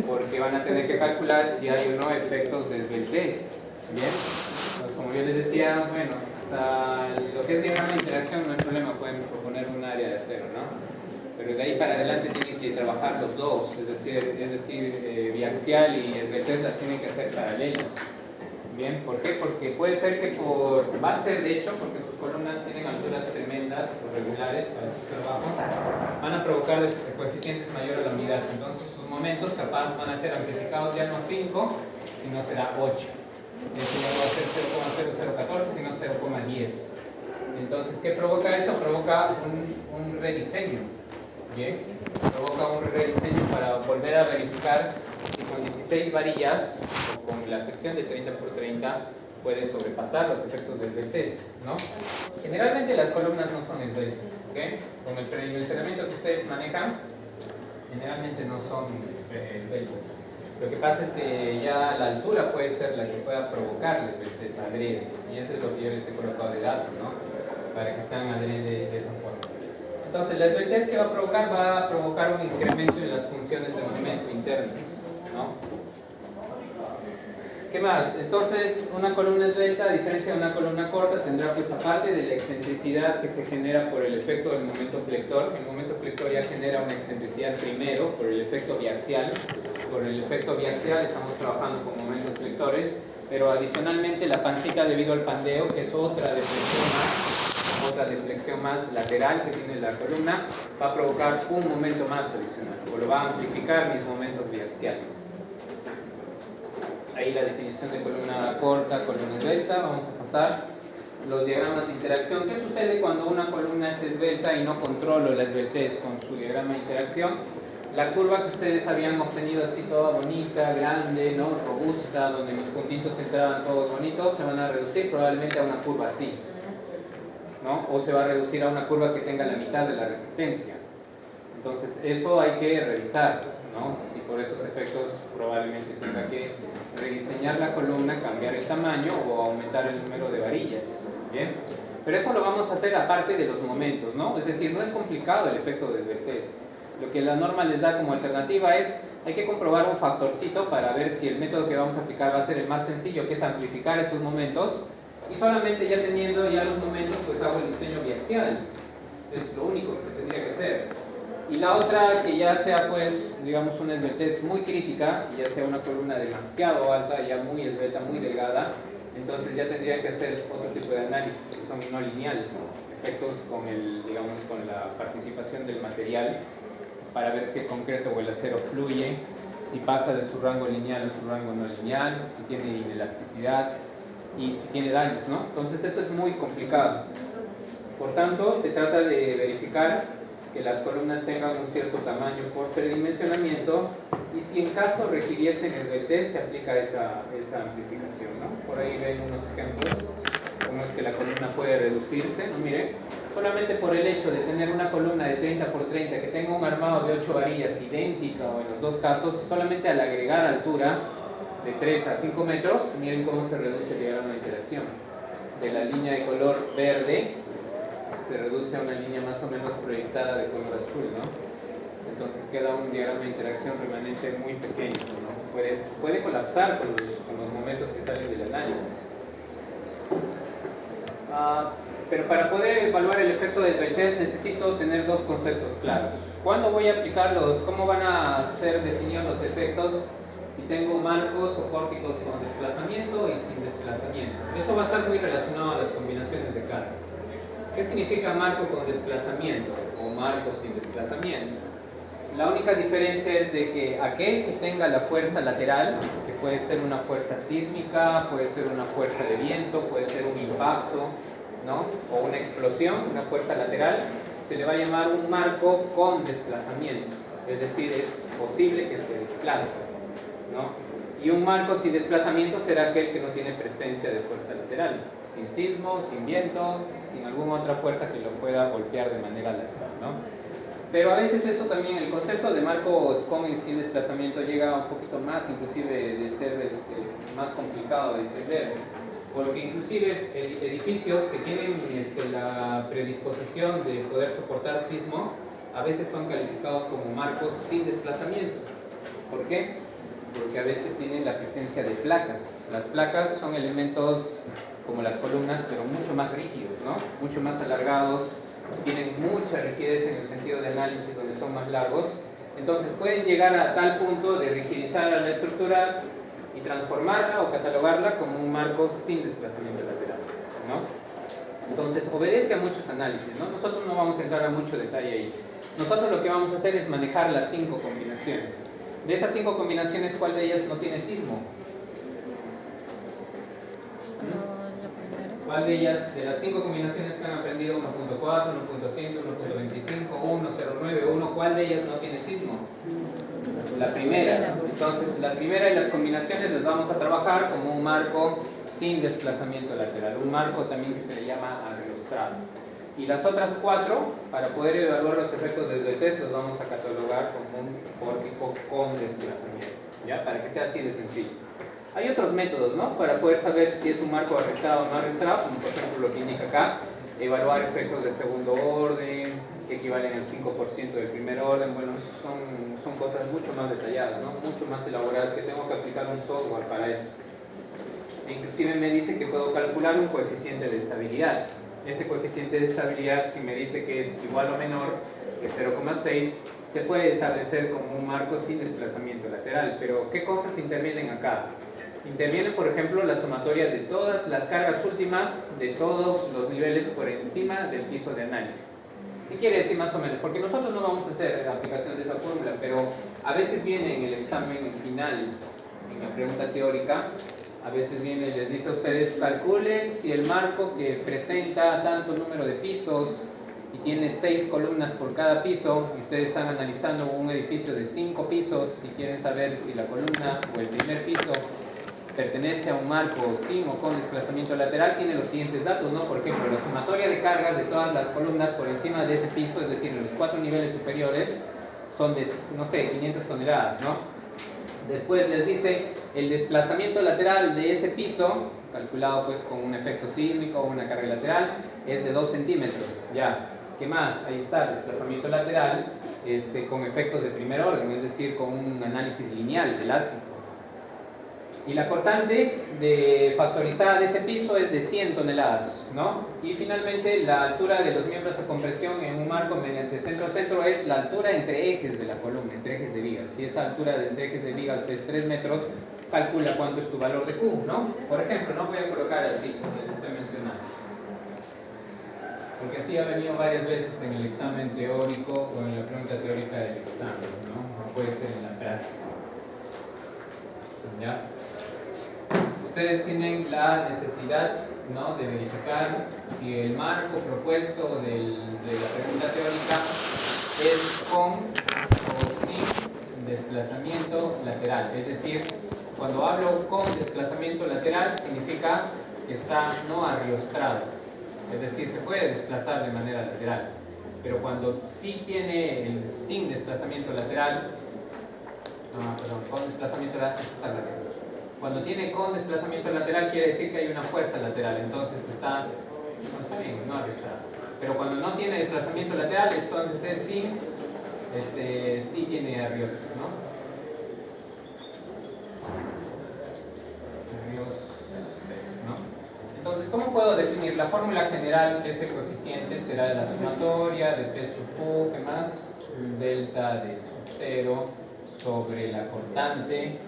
Porque van a tener que calcular si hay o no efectos de esbeltez. ¿Bien? Pues como yo les decía, bueno, hasta lo que es diagrama de interacción no hay problema, pueden proponer un área de cero, ¿no? pero de ahí para adelante tienen que trabajar los dos, es decir, biaxial y esbeltez las tienen que hacer paralelas. Bien, ¿por qué? Porque puede ser que va a ser de hecho, porque sus columnas tienen alturas tremendas o regulares para sus trabajos, van a provocar coeficientes mayor a la unidad, entonces sus momentos capaz van a ser amplificados ya no 5, sino será 8. Esto ya no va a ser 0,0014, sino 0,10. Entonces, ¿qué provoca eso? Provoca un rediseño. Bien, provoca un rediseño para volver a verificar si con 16 varillas o con la sección de 30 por 30 puede sobrepasar los efectos del esbeltez, ¿no? Generalmente las columnas no son esbeltas, ¿okay? Con el predimensionamiento que ustedes manejan, generalmente no son esbeltas. Lo que pasa es que ya la altura puede ser la que pueda provocar la esbeltez adrede, y eso es lo que yo les he colocado de datos, ¿no? Para que sean adrede de esa forma. Entonces, la esbeltez que va a provocar un incremento en las funciones de movimiento internas, ¿no? ¿Qué más? Entonces, una columna esbelta, a diferencia de una columna corta, tendrá pues aparte de la excentricidad que se genera por el efecto del momento flector. El momento flector ya genera una excentricidad primero por el efecto biaxial. Por el efecto biaxial estamos trabajando con momentos flectores, pero adicionalmente la pancita debido al pandeo, que es otra deflexión más lateral que tiene la columna, va a provocar un momento más adicional, o lo va a amplificar mis momentos biaxiales. Ahí la definición de columna corta, columna esbelta. Vamos a pasar los diagramas de interacción. ¿Qué sucede cuando una columna es esbelta y no controlo la esbeltez con su diagrama de interacción? La curva que ustedes habían obtenido así toda bonita, grande, ¿no? Robusta, donde mis puntitos entraban todos bonitos, se van a reducir probablemente a una curva así, ¿no? O se va a reducir a una curva que tenga la mitad de la resistencia. Entonces eso hay que revisar, ¿no? Si por estos efectos probablemente tenga que rediseñar la columna, cambiar el tamaño o aumentar el número de varillas. ¿Bien? Pero eso lo vamos a hacer aparte de los momentos, ¿no? Es decir, no es complicado el efecto de esbeltez. Lo que la norma les da como alternativa es, hay que comprobar un factorcito para ver si el método que vamos a aplicar va a ser el más sencillo, que es amplificar esos momentos, y solamente ya teniendo ya los momentos, pues hago el diseño biaxial. Es lo único que se tendría que hacer. Y la otra, que ya sea pues, digamos, una esbeltez muy crítica, ya sea una columna demasiado alta, ya muy esbelta, muy delgada, entonces ya tendría que hacer otro tipo de análisis, que son no lineales, efectos con digamos, con la participación del material, para ver si el concreto o el acero fluye, si pasa de su rango lineal a su rango no lineal, si tiene inelasticidad y si tiene daños, ¿no? Entonces eso es muy complicado. Por tanto, se trata de verificar que las columnas tengan un cierto tamaño por predimensionamiento, y si en caso requiriesen esbeltez, se aplica esa amplificación, ¿no? Por ahí ven unos ejemplos, cómo es que la columna puede reducirse, ¿no? Miren, solamente por el hecho de tener una columna de 30 por 30 que tenga un armado de 8 varillas idéntica, o en los dos casos, solamente al agregar altura de 3 a 5 metros, miren cómo se reduce el diagrama de interacción. De la línea de color verde se reduce a una línea más o menos proyectada de color azul, ¿no? Entonces queda un diagrama de interacción remanente muy pequeño, ¿no? Puede colapsar con los momentos que salen del análisis. Pero para poder evaluar el efecto de esbeltez necesito tener dos conceptos claros. ¿Cuándo voy a aplicarlos? ¿Cómo van a ser definidos los efectos? Si tengo marcos o pórticos con desplazamiento y sin desplazamiento. Eso va a estar muy relacionado a las combinaciones de carga. ¿Qué significa marco con desplazamiento o marco sin desplazamiento? La única diferencia es de que aquel que tenga la fuerza lateral, que puede ser una fuerza sísmica, puede ser una fuerza de viento, puede ser un impacto, ¿no? O una explosión, una fuerza lateral, se le va a llamar un marco con desplazamiento. Es decir, es posible que se desplace, ¿no? Y un marco sin desplazamiento será aquel que no tiene presencia de fuerza lateral, sin sismo, sin viento, sin alguna otra fuerza que lo pueda golpear de manera lateral, ¿no? Pero a veces eso también, el concepto de marcos con y sin desplazamiento llega un poquito más, inclusive de ser más complicado de entender, porque inclusive edificios que tienen la predisposición de poder soportar sismo, a veces son calificados como marcos sin desplazamiento. ¿Por qué? Porque a veces tienen la presencia de placas. Las placas son elementos como las columnas, pero mucho más rígidos, ¿no? Mucho más alargados, tienen mucha rigidez en el sentido de análisis, donde son más largos. Entonces pueden llegar a tal punto de rigidizar a la estructura y transformarla o catalogarla como un marco sin desplazamiento lateral, ¿no? Entonces obedece a muchos análisis, ¿no? Nosotros no vamos a entrar a mucho detalle ahí. Nosotros lo que vamos a hacer es manejar las 5 combinaciones. De esas 5 combinaciones, ¿cuál de ellas no tiene sismo? La primera. ¿Cuál de ellas, de las 5 combinaciones que han aprendido, 1.4, 1.5, 1.25, 1, 0.9, 1, cuál de ellas no tiene sismo? La primera. Entonces, la primera de las combinaciones las vamos a trabajar como un marco sin desplazamiento lateral, un marco también que se le llama arreostrado. Y las otras 4, para poder evaluar los efectos del test, los vamos a catalogar como un pórtico con desplazamiento, ¿ya? Para que sea así de sencillo. Hay otros métodos, ¿no? Para poder saber si es un marco arrastrado o no arrastrado, como por ejemplo lo que indica acá, evaluar efectos de segundo orden, que equivalen al 5% del primer orden. Bueno, son cosas mucho más detalladas, ¿no? Mucho más elaboradas, que tengo que aplicar un software para eso. E inclusive me dice que puedo calcular un coeficiente de estabilidad. Este coeficiente de estabilidad, si me dice que es igual o menor que 0,6, se puede establecer como un marco sin desplazamiento lateral. Pero, ¿qué cosas intervienen acá? Interviene, por ejemplo, la sumatoria de todas las cargas últimas de todos los niveles por encima del piso de análisis. ¿Qué quiere decir más o menos? Porque nosotros no vamos a hacer la aplicación de esa fórmula, pero a veces viene en el examen final, en la pregunta teórica, a veces viene y les dice a ustedes, calculen si el marco que presenta tanto número de pisos y tiene 6 columnas por cada piso, y ustedes están analizando un edificio de 5 pisos y quieren saber si la columna o el primer piso pertenece a un marco sin o con desplazamiento lateral, tiene los siguientes datos, ¿no? Por ejemplo, la sumatoria de cargas de todas las columnas por encima de ese piso, es decir, en los 4 niveles superiores, son de, no sé, 500 toneladas, ¿no? Después les dice el desplazamiento lateral de ese piso, calculado pues con un efecto sísmico o una carga lateral, es de 2 centímetros, ya. ¿Qué más? Ahí está, desplazamiento lateral con efectos de primer orden, es decir, con un análisis lineal, elástico. Y la cortante factorizada de ese piso es de 100 toneladas, ¿no? Y finalmente la altura de los miembros a compresión en un marco mediante centro-centro es la altura entre ejes de la columna, entre ejes de vigas. Si esa altura de entre ejes de vigas es 3 metros, calcula cuánto es tu valor de Q, ¿no? Por ejemplo, no voy a colocar así, como les estoy mencionando, porque así ha venido varias veces en el examen teórico o en la pregunta teórica del examen, ¿no? No puede ser en la práctica. ¿Ya? Ustedes tienen la necesidad, ¿no?, de verificar si el marco propuesto de la pregunta teórica es con o sin desplazamiento lateral. Es decir, cuando hablo con desplazamiento lateral significa que está no arreostrado, es decir, se puede desplazar de manera lateral. Pero cuando sí tiene el sin desplazamiento lateral, con desplazamiento lateral, al revés. Cuando tiene con desplazamiento lateral quiere decir que hay una fuerza lateral, entonces está bien, no arrastrado. Pero cuando no tiene desplazamiento lateral, entonces es sin, sí tiene arreostos, ¿no? Arreostos, ¿no? Entonces, ¿cómo puedo definir? La fórmula general de ese coeficiente será de la sumatoria de P sub Q, ¿qué más? Delta de sub 0 sobre la cortante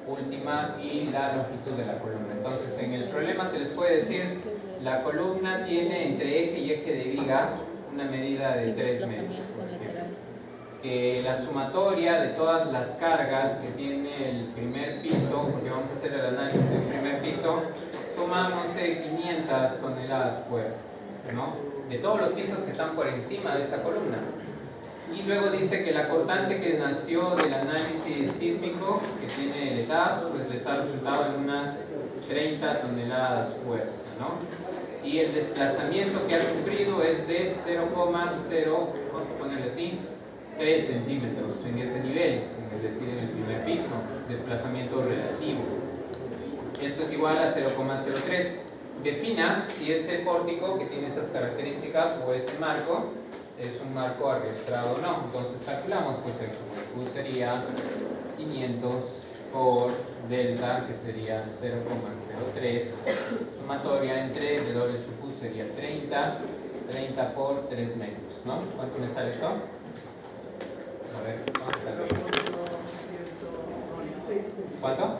última y la longitud de la columna. Entonces, en el problema se les puede decir, la columna tiene entre eje y eje de viga una medida de 3 metros, por ejemplo. Que la sumatoria de todas las cargas que tiene el primer piso, porque vamos a hacer el análisis del primer piso, suma, no sé, 500 toneladas fuerza, ¿no? De todos los pisos que están por encima de esa columna. Y luego dice que la cortante que nació del análisis sísmico que tiene el ETAPS, pues les ha resultado en unas 30 toneladas fuerza, ¿no? Y el desplazamiento que ha sufrido es de 0,0, vamos a ponerle así, 3 centímetros en ese nivel, es decir, en el primer piso, desplazamiento relativo. Esto es igual a 0,03. Defina si ese pórtico que tiene esas características o ese marco es un marco arrastrado o no. Entonces calculamos, pues el Q sería 500 por delta, que sería 0,03, sumatoria entre W sub Q sería 30 por 3 metros, ¿no? ¿Cuánto me sale esto? ver, vamos a ver. ¿Cuánto?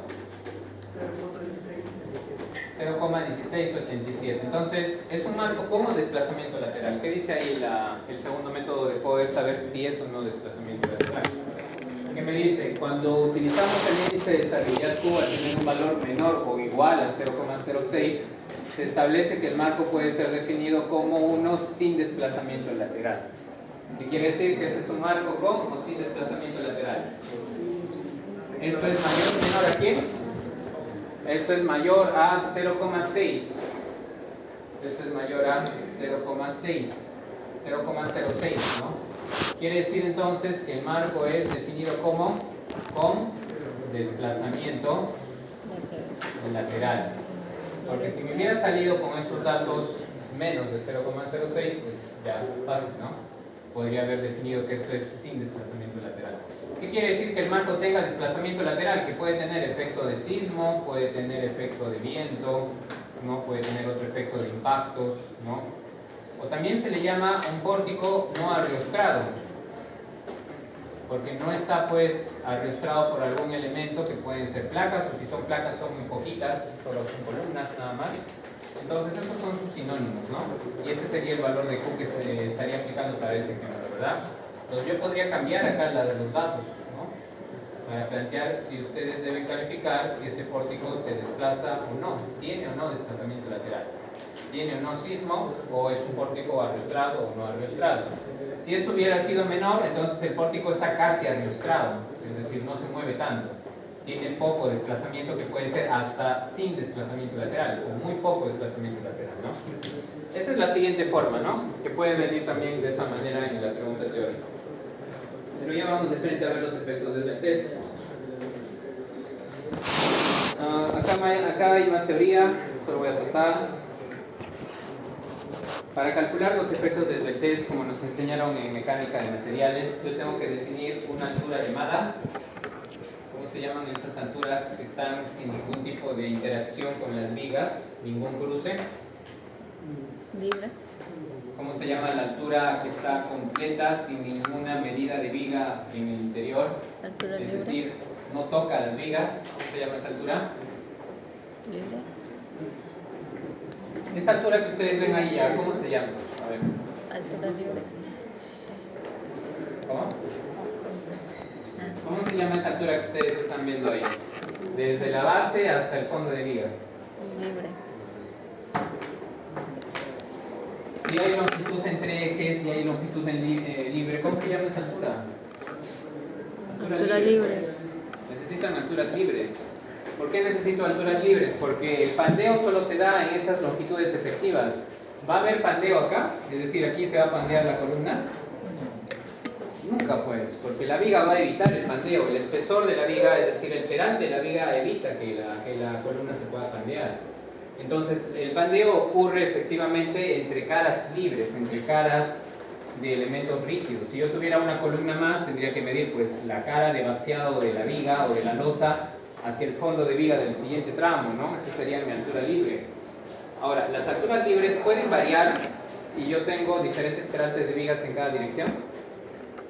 0,1687. Entonces, es un marco como desplazamiento lateral. ¿Qué dice ahí el segundo método de poder saber si es o no desplazamiento lateral? ¿Qué me dice? Cuando utilizamos el índice de estabilidad Q al tener un valor menor o igual a 0,06, se establece que el marco puede ser definido como uno sin desplazamiento lateral. ¿Qué quiere decir? Que ese es un marco con o sin desplazamiento lateral. ¿Esto es mayor o menor a quién? Esto es mayor a 0,6. Esto es mayor a 0,6. 0,06, ¿no? Quiere decir entonces que el marco es definido como con desplazamiento lateral. Porque si me hubiera salido con estos datos menos de 0,06, pues ya fácil, ¿no? Podría haber definido que esto es sin desplazamiento lateral. ¿Qué quiere decir que el marco tenga desplazamiento lateral? Que puede tener efecto de sismo, puede tener efecto de viento, ¿no? Puede tener otro efecto de impactos, ¿no? O también se le llama un pórtico no arrostrado, porque no está pues arrostrado por algún elemento que pueden ser placas, o si son placas son muy poquitas, solo son columnas nada más. Entonces esos son sus sinónimos, ¿no? Y este sería el valor de Q que se estaría aplicando para ese ejemplo, ¿verdad? Entonces yo podría cambiar acá la de los datos, ¿no? Para plantear si ustedes deben calificar si ese pórtico se desplaza o no, tiene o no desplazamiento lateral, tiene o no sismo, o es un pórtico arrostrado o no arrostrado. Si esto hubiera sido menor, entonces el pórtico está casi arrostrado, es decir, no se mueve tanto. Tiene poco desplazamiento, que puede ser hasta sin desplazamiento lateral, o muy poco desplazamiento lateral, ¿no? Esa es la siguiente forma, ¿no? Que puede venir también de esa manera en la pregunta teórica. Pero ya vamos de frente a ver los efectos del test. Acá hay más teoría, esto lo voy a pasar. Para calcular los efectos del test, como nos enseñaron en mecánica de materiales, yo tengo que definir una altura llamada. ¿Cómo se llaman esas alturas que están sin ningún tipo de interacción con las vigas, ningún cruce? Libre. ¿Cómo se llama la altura que está completa sin ninguna medida de viga en el interior? Altura Es libre. decir, no toca las vigas. ¿Cómo se llama esa altura? Libre. Esa altura que ustedes ven ahí ya, ¿cómo se llama? A ver. Altura libre. ¿Cómo? ¿Cómo se llama esa altura que ustedes están viendo ahí? Desde la base hasta el fondo de viga. Libre. Si hay longitud entre ejes y hay longitud libre, ¿cómo se llama esa altura? Altura libre. Necesitan alturas libres. ¿Por qué necesito alturas libres? Porque el pandeo solo se da en esas longitudes efectivas. ¿Va a haber pandeo acá? Es decir, aquí se va a pandear la columna. Nunca pues, porque la viga va a evitar el pandeo. El espesor de la viga, es decir, el peralte de la viga evita que la columna se pueda pandear. Entonces, el pandeo ocurre efectivamente entre caras libres, entre caras de elementos rígidos. Si yo tuviera una columna más, tendría que medir pues la cara de vaciado de la viga o de la losa hacia el fondo de viga del siguiente tramo, ¿no? Esa sería mi altura libre. Ahora, las alturas libres pueden variar si yo tengo diferentes peraltes de vigas en cada dirección.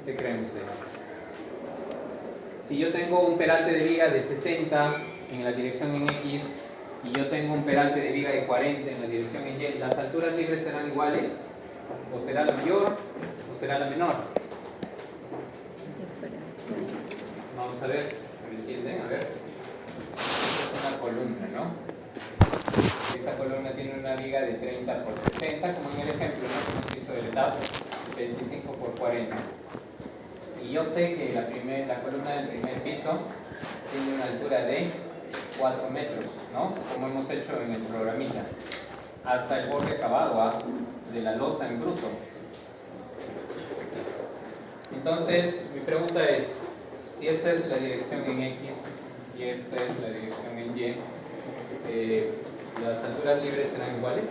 ¿Qué creen ustedes? Si yo tengo un peralte de viga de 60 en la dirección en X y yo tengo un peralte de viga de 40 en la dirección en Y, ¿las alturas libres serán iguales? ¿O será la mayor o será la menor? Diferentes. Vamos a ver, ¿me entienden? A ver. Esta es una columna, ¿no? Esta columna tiene una viga de 30 por 60, como en el ejemplo, ¿no? Que hemos visto del ETAP, 25 por 40. Y yo sé que la columna del primer piso tiene una altura de 4 metros, ¿no? Como hemos hecho en el programita, hasta el borde acabado de la losa en bruto. Entonces, mi pregunta es, si esta es la dirección en X y esta es la dirección en Y, ¿las alturas libres serán iguales?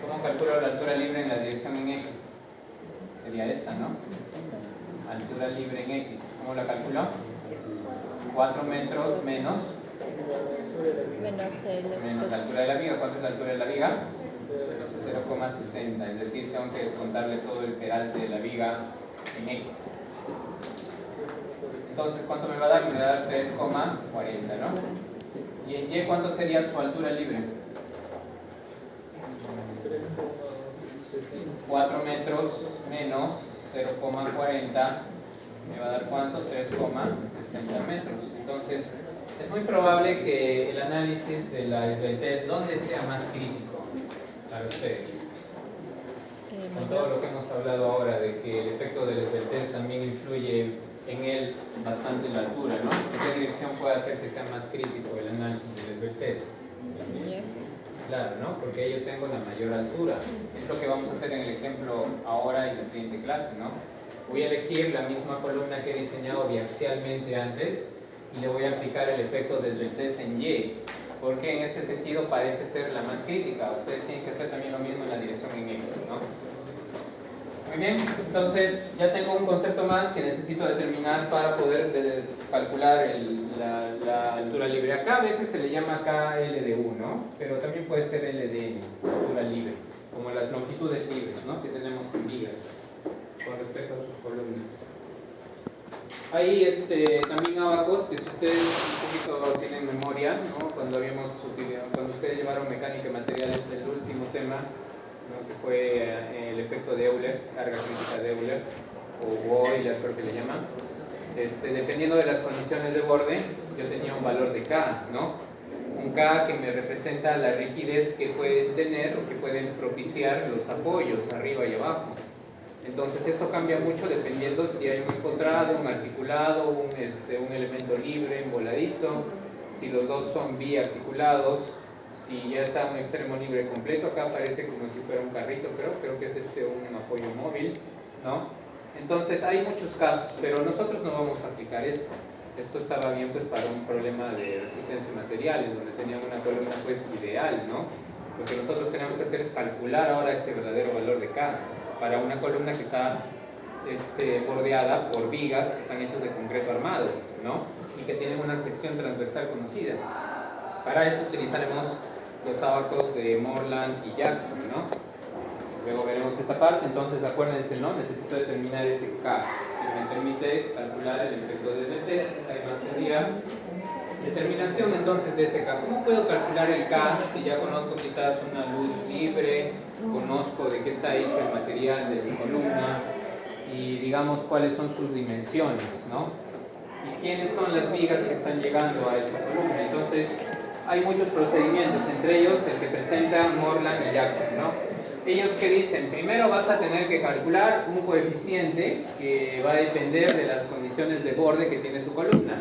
¿Cómo calculo la altura libre en la dirección en X? Sería esta, ¿no? Altura libre en X. ¿Cómo la calculo? 4 metros menos la altura de la viga. ¿Cuánto es la altura de la viga? 0,60. Es decir, tengo que descontarle todo el peralte de la viga en X. Entonces, ¿cuánto me va a dar? Me va a dar 3,40, ¿no? ¿Y en Y cuánto sería su altura libre? 4 metros menos 0,40 me va a dar ¿cuánto? 3,60 metros. Entonces, es muy probable que el análisis de la esbeltez, ¿dónde sea más crítico para ustedes? Con todo lo que hemos hablado ahora, de que el efecto de la esbeltez también influye en él bastante la altura, ¿no? ¿En qué dirección puede hacer que sea más crítico el análisis de la esbeltez? Claro, ¿no? Porque yo tengo la mayor altura. Es lo que vamos a hacer en el ejemplo ahora en la siguiente clase, ¿no? Voy a elegir la misma columna que he diseñado biaxialmente antes y le voy a aplicar el efecto de esbeltez en Y, porque en este sentido parece ser la más crítica. Ustedes tienen que hacer también lo mismo en la dirección en X, ¿no? Muy bien, entonces ya tengo un concepto más que necesito determinar para poder calcular la altura libre. Acá a veces se le llama acá L de U, ¿no? Pero también puede ser L de N, altura libre, como las longitudes libres, ¿no? Que tenemos en vigas con respecto a sus columnas. Hay también ábacos que si ustedes un poquito tienen memoria, ¿no? Cuando ustedes llevaron mecánica y materiales, el último tema, ¿no? Que fue el efecto de Euler, carga crítica de Euler, o Euler creo que le llaman. Dependiendo de las condiciones de borde, yo tenía un valor de K, ¿no? Un K que me representa la rigidez que pueden tener o que pueden propiciar los apoyos arriba y abajo. Entonces esto cambia mucho dependiendo si hay un empotrado, un articulado, un elemento libre, un voladizo, si los dos son biarticulados, si ya está un extremo libre completo. Acá parece como si fuera un carrito, creo que es un apoyo móvil, ¿no? Entonces hay muchos casos, pero nosotros no vamos a aplicar esto. Esto estaba bien pues para un problema de resistencia de materiales, donde tenían una columna pues ideal, ¿no? Lo que nosotros tenemos que hacer es calcular ahora este verdadero valor de K para una columna que está bordeada por vigas que están hechas de concreto armado, ¿no? Y que tienen una sección transversal conocida. Para eso utilizaremos los ábacos de Morland y Jackson, ¿no? Luego veremos esa parte. Entonces acuérdense, ¿no? Necesito determinar ese K que me permite calcular el efecto de esbeltez. Además tendría determinación entonces de ese K. ¿Cómo puedo calcular el K si ya conozco quizás una luz libre, conozco de qué está hecho el material de mi columna y digamos cuáles son sus dimensiones, ¿no? Y quiénes son las vigas que están llegando a esa columna? Entonces hay muchos procedimientos, entre ellos el que presenta Morland y Jackson, ¿no? Ellos que dicen, primero vas a tener que calcular un coeficiente que va a depender de las condiciones de borde que tiene tu columna.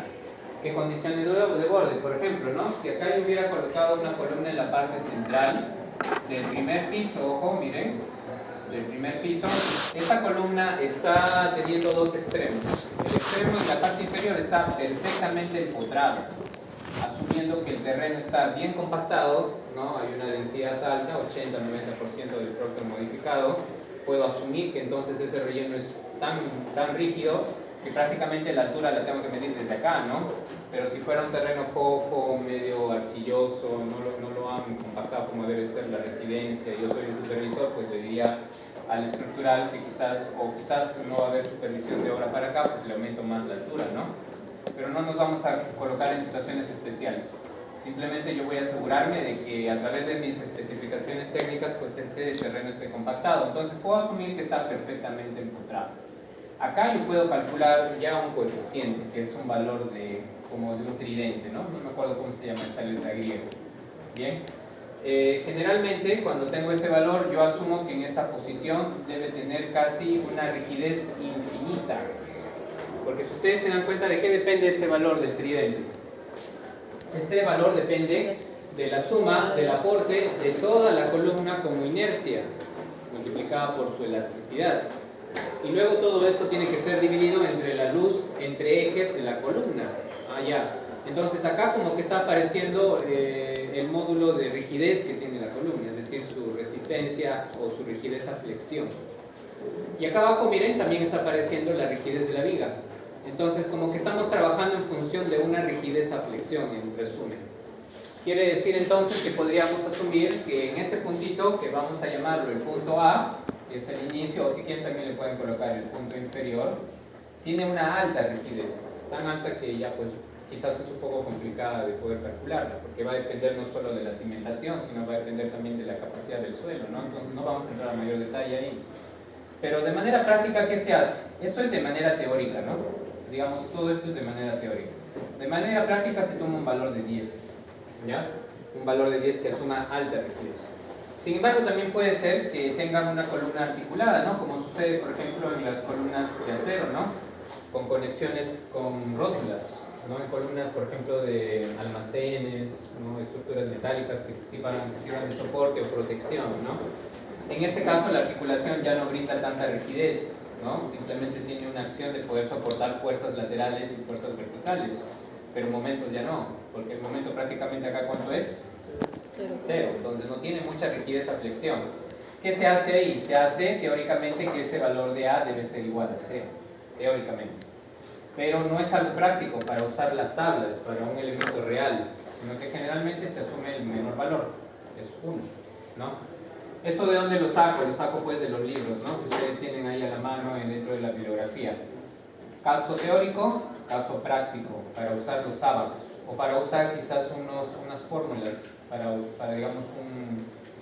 ¿Qué condiciones de borde? Por ejemplo, ¿no? Si acá yo hubiera colocado una columna en la parte central del primer piso, ojo, miren, del primer piso, esta columna está teniendo dos extremos. El extremo en la parte inferior está perfectamente empotrado, asumiendo que el terreno está bien compactado, ¿no? Hay una densidad alta, 80-90% del próximo modificado. Puedo asumir que entonces ese relleno es tan rígido que prácticamente la altura la tengo que medir desde acá, ¿no? Pero si fuera un terreno fofo, medio arcilloso, no lo han compactado como debe ser la residencia, yo soy un supervisor, pues le diría al estructural que quizás no va a haber supervisión de obra para acá porque le aumento más la altura, ¿no? Pero no nos vamos a colocar en situaciones especiales. Simplemente yo voy a asegurarme de que a través de mis especificaciones técnicas pues ese terreno esté compactado. Entonces puedo asumir que está perfectamente empotrado. Acá yo puedo calcular ya un coeficiente, que es un valor como de un tridente, ¿no? No me acuerdo cómo se llama esta letra griega. Bien. Generalmente cuando tengo este valor yo asumo que en esta posición debe tener casi una rigidez infinita. Porque si ustedes se dan cuenta de qué depende este valor del tridente. Este valor depende de la suma del aporte de toda la columna como inercia, multiplicada por su elasticidad. Y luego todo esto tiene que ser dividido entre la luz, entre ejes de la columna. Ya. Entonces acá como que está apareciendo el módulo de rigidez que tiene la columna, es decir, su resistencia o su rigidez a flexión. Y acá abajo, miren, también está apareciendo la rigidez de la viga. Entonces como que estamos trabajando en función de una rigidez a flexión, en resumen. Quiere decir entonces que podríamos asumir que en este puntito, que vamos a llamarlo el punto A, que es el inicio, o si quieren también le pueden colocar el punto inferior, tiene una alta rigidez. tan alta que ya pues quizás es un poco complicada de poder calcularla, porque va a depender no solo de la cimentación, sino va a depender también de la capacidad del suelo, ¿no? Entonces no vamos a entrar a mayor detalle ahí. Pero de manera práctica, ¿qué se hace? Esto es de manera teórica, ¿no? Digamos, todo esto es de manera teórica. De manera práctica se toma un valor de 10, ¿ya? Un valor de 10 que asuma alta rigidez. Sin embargo, también puede ser que tengan una columna articulada, ¿no? Como sucede, por ejemplo, en las columnas de acero, ¿no? Con conexiones con rótulas, ¿no? En columnas, por ejemplo, de almacenes, ¿no? Estructuras metálicas que sirvan de soporte o protección, ¿no? En este caso, la articulación ya no brinda tanta rigidez, ¿no? Simplemente tiene una acción de poder soportar fuerzas laterales y fuerzas verticales, pero momentos ya no, porque el momento prácticamente acá, ¿cuánto es? Cero, entonces no tiene mucha rigidez a flexión. ¿Qué se hace ahí? Se hace teóricamente que ese valor de A debe ser igual a 0, teóricamente. Pero no es algo práctico para usar las tablas, para un elemento real, sino que generalmente se asume el menor valor, es 1, ¿no? ¿Esto de dónde lo saco? Lo saco pues de los libros, ¿no? Que ustedes tienen ahí a la mano dentro de la bibliografía. Caso teórico, caso práctico, para usar los ábacos, o para usar quizás unas fórmulas, para digamos,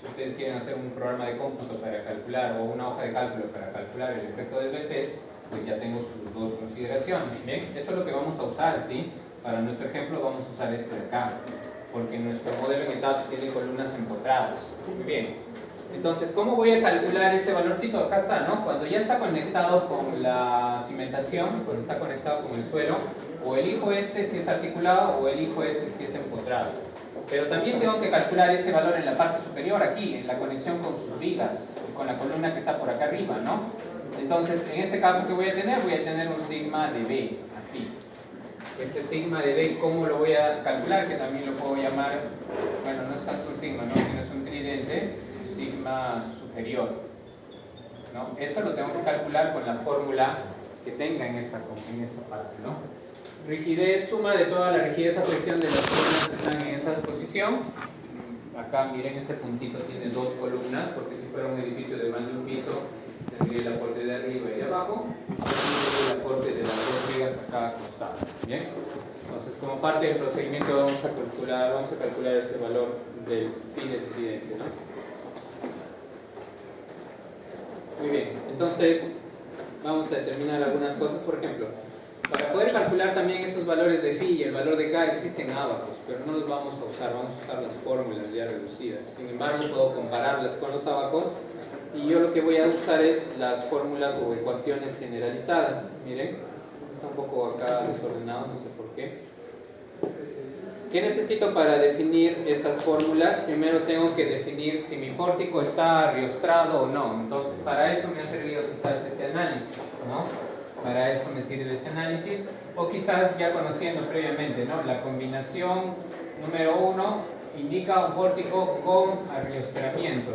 si ustedes quieren hacer un programa de cómputo para calcular, o una hoja de cálculo para calcular el efecto del BTS, pues ya tengo sus dos consideraciones. Bien, esto es lo que vamos a usar, ¿sí? Para nuestro ejemplo vamos a usar este de acá, porque nuestro modelo en etapas tiene columnas empotradas. Muy bien. Entonces, ¿cómo voy a calcular este valorcito? Acá está, ¿no? Cuando ya está conectado con la cimentación, cuando está conectado con el suelo, o elijo este si es articulado, o elijo este si es empotrado. Pero también tengo que calcular ese valor en la parte superior, aquí, en la conexión con sus vigas, con la columna que está por acá arriba, ¿no? Entonces, en este caso, ¿qué voy a tener? Voy a tener un sigma de B, así. Este sigma de B, ¿cómo lo voy a calcular? Que también lo puedo llamar, bueno, no es tanto un sigma, ¿no? Sino es un tridente, sigma superior, ¿no? Esto lo tengo que calcular con la fórmula que tenga en esta parte, ¿no? Rigidez, suma de toda la rigidez a flexión de las columnas que están en esa posición. Acá miren, este puntito tiene dos columnas, porque si fuera un edificio de más de un piso, tendría el aporte de arriba y de abajo, y el aporte de las dos vigas acá acostado. ¿Bien? Entonces, como parte del procedimiento vamos a calcular este valor del pi del tridente, ¿no? Muy bien, entonces vamos a determinar algunas cosas. Por ejemplo, para poder calcular también esos valores de phi y el valor de k existen ábacos, pero no los vamos a usar las fórmulas ya reducidas. Sin embargo, puedo compararlas con los ábacos y yo lo que voy a usar es las fórmulas o ecuaciones generalizadas. Miren, está un poco acá desordenado, no sé por qué. ¿Qué necesito para definir estas fórmulas? Primero tengo que definir si mi pórtico está riostrado o no. Entonces, para eso me ha servido quizás este análisis, ¿no? Para eso me sirve este análisis, o quizás ya conociendo previamente, ¿no? La combinación número 1 indica un pórtico con arriostramiento,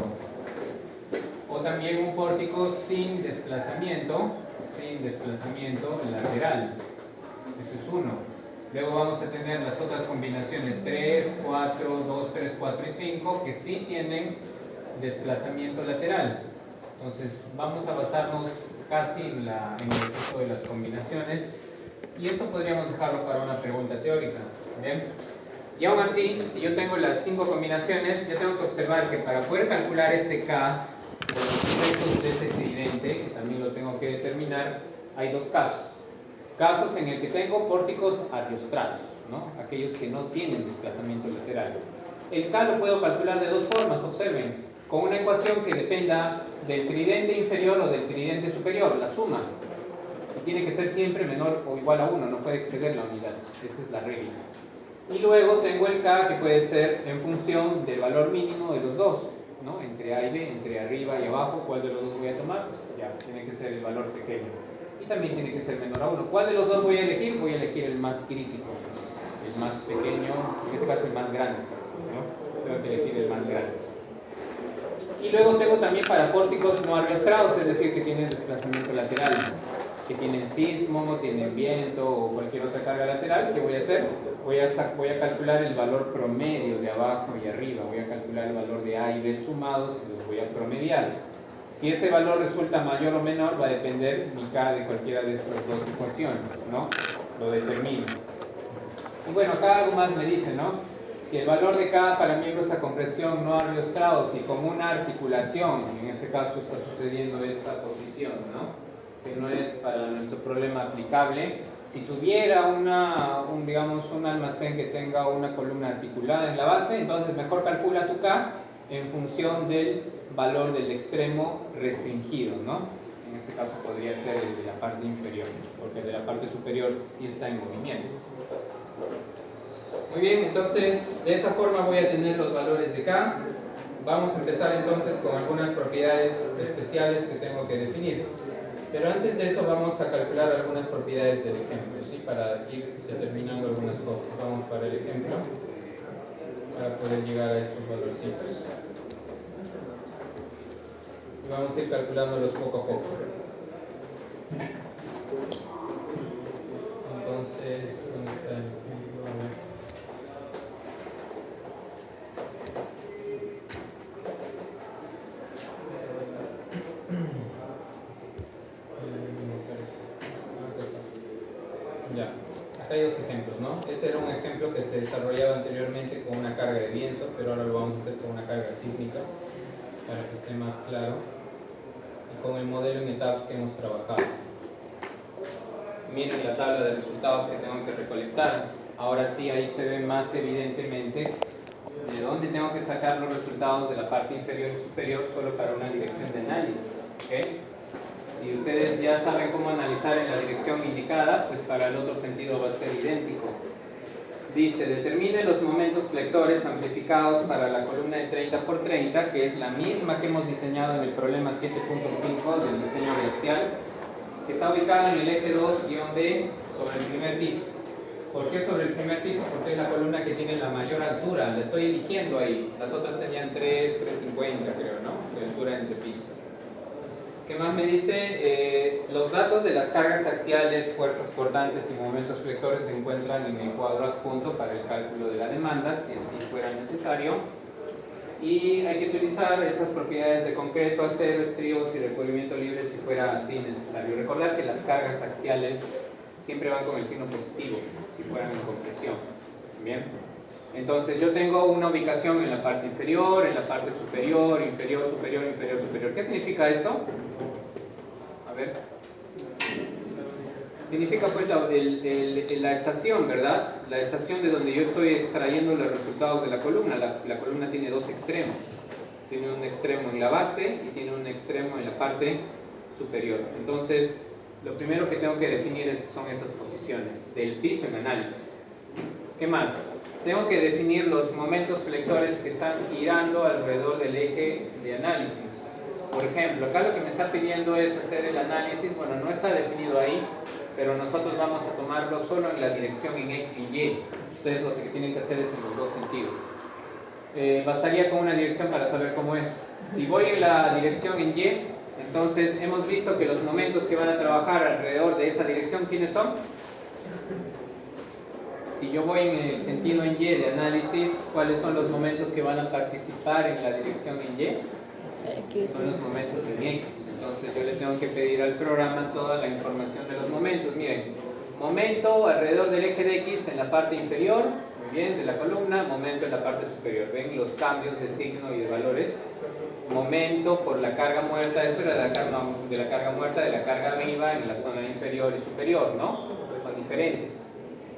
o también un pórtico sin desplazamiento lateral. Eso es 1. Luego vamos a tener las otras combinaciones 3, 4, 2, 3, 4 y 5 que sí tienen desplazamiento lateral. Entonces vamos a basarnos casi en el efecto de las combinaciones, y esto podríamos dejarlo para una pregunta teórica. ¿Bien? Y aún así, si yo tengo las 5 combinaciones, yo tengo que observar que para poder calcular ese K de los efectos de ese tridente, que también lo tengo que determinar, hay dos casos. Casos en el que tengo pórticos arriostrados, ¿no? Aquellos que no tienen desplazamiento lateral. El K lo puedo calcular de dos formas, observen, con una ecuación que dependa del tridente inferior o del tridente superior, la suma. Y tiene que ser siempre menor o igual a 1, no puede exceder la unidad, esa es la regla. Y luego tengo el K que puede ser en función del valor mínimo de los dos, ¿no? Entre A y B, entre arriba y abajo, ¿cuál de los dos voy a tomar? Pues ya, tiene que ser el valor pequeño. Y también tiene que ser menor a 1. ¿Cuál de los dos voy a elegir? Voy a elegir el más crítico, el más pequeño, en este caso el más grande, ¿no? Tengo que elegir el más grande. Y luego tengo también para pórticos no arriostrados, es decir, que tienen desplazamiento lateral, que tienen sismo, tienen viento o cualquier otra carga lateral. ¿Qué voy a hacer? Voy a calcular el valor promedio de abajo y arriba, voy a calcular el valor de A y B sumados y los voy a promediar. Si ese valor resulta mayor o menor, va a depender mi K de cualquiera de estas dos ecuaciones, ¿no? lo determino. Y bueno, acá algo más me dice, ¿no? Si el valor de K para miembros a compresión no arriostrados y con una articulación, en este caso está sucediendo esta posición, ¿no? Que no es para nuestro problema aplicable. Si tuviera digamos, un almacén que tenga una columna articulada en la base, entonces mejor calcula tu K en función del valor del extremo restringido, ¿no? En este caso podría ser el de la parte inferior, porque el de la parte superior sí está en movimiento. Muy bien, entonces de esa forma voy a tener los valores de K. Vamos a empezar entonces con algunas propiedades especiales que tengo que definir. Pero antes de eso vamos a calcular algunas propiedades del ejemplo, ¿sí? Para ir determinando algunas cosas. Vamos para el ejemplo, para poder llegar a estos valorcitos. Y vamos a ir calculándolos poco a poco. Entonces, ¿dónde está el ejemplo? A ver. Ya, acá hay dos ejemplos, ¿no? Este era un ejemplo que se desarrollaba anteriormente con una carga de viento, pero ahora lo vamos a hacer con una carga sísmica para que esté más claro, y con el modelo en etapas que hemos trabajado. Miren la tabla de resultados que tengo que recolectar. Ahora sí, ahí se ve más evidentemente de dónde tengo que sacar los resultados de la parte inferior y superior solo para una dirección de análisis, ¿okay? Si ustedes ya saben cómo analizar en la dirección indicada, pues para el otro sentido va a ser idéntico. Dice, determine los momentos flectores amplificados para la columna de 30 por 30, que es la misma que hemos diseñado en el problema 7.5 del diseño axial, que está ubicada en el eje 2-B sobre el primer piso. ¿Por qué sobre el primer piso? Porque es la columna que tiene la mayor altura, la estoy eligiendo ahí. Las otras tenían 3.50 creo, ¿no? De altura entre piso. ¿Qué más me dice? Los datos de las cargas axiales, fuerzas portantes y momentos flectores se encuentran en el cuadro adjunto para el cálculo de la demanda, si así fuera necesario. Y hay que utilizar esas propiedades de concreto, acero, estribos y recubrimiento libre si fuera así necesario. Recordar que las cargas axiales siempre van con el signo positivo, si fueran en compresión. Bien. Entonces yo tengo una ubicación en la parte inferior, en la parte superior, inferior, superior, inferior, superior. ¿Qué significa eso? A ver. Significa pues la estación, ¿verdad? La estación de donde yo estoy extrayendo los resultados de la columna. La columna tiene dos extremos. Tiene un extremo en la base y tiene un extremo en la parte superior. Entonces, lo primero que tengo que definir son estas posiciones del piso en análisis. ¿Qué más? Tengo que definir los momentos flectores que están girando alrededor del eje de análisis. Por ejemplo, acá lo que me está pidiendo es hacer el análisis, bueno, no está definido ahí, pero nosotros vamos a tomarlo solo en la dirección en Y. Ustedes lo que tienen que hacer es en los dos sentidos. Bastaría con una dirección para saber cómo es. Si voy en la dirección en Y, entonces hemos visto que los momentos que van a trabajar alrededor de esa dirección, ¿quiénes son? Si yo voy en el sentido en Y de análisis, ¿cuáles son los momentos que van a participar en la dirección en Y? X. Son los momentos en X. Entonces yo le tengo que pedir al programa toda la información de los momentos. Miren, momento alrededor del eje de X en la parte inferior, muy bien, de la columna, momento en la parte superior. ¿Ven los cambios de signo y de valores? Momento por la carga muerta, esto era de la carga muerta, de la carga viva en la zona inferior y superior, ¿no? Son diferentes.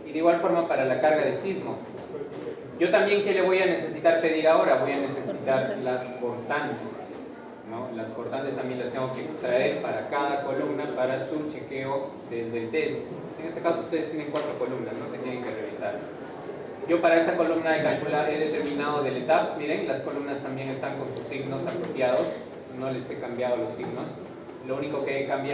Y de igual forma para la carga de sismo. Yo también, ¿qué le voy a necesitar pedir ahora? Voy a necesitar las cortantes, ¿no? Las cortantes también las tengo que extraer para cada columna para su chequeo desde el test. En este caso ustedes tienen 4 columnas, ¿no? Que tienen que revisar. Yo para esta columna he determinado del ETAPS, miren, las columnas también están con sus signos apropiados, no les he cambiado los signos. Lo único que he cambiado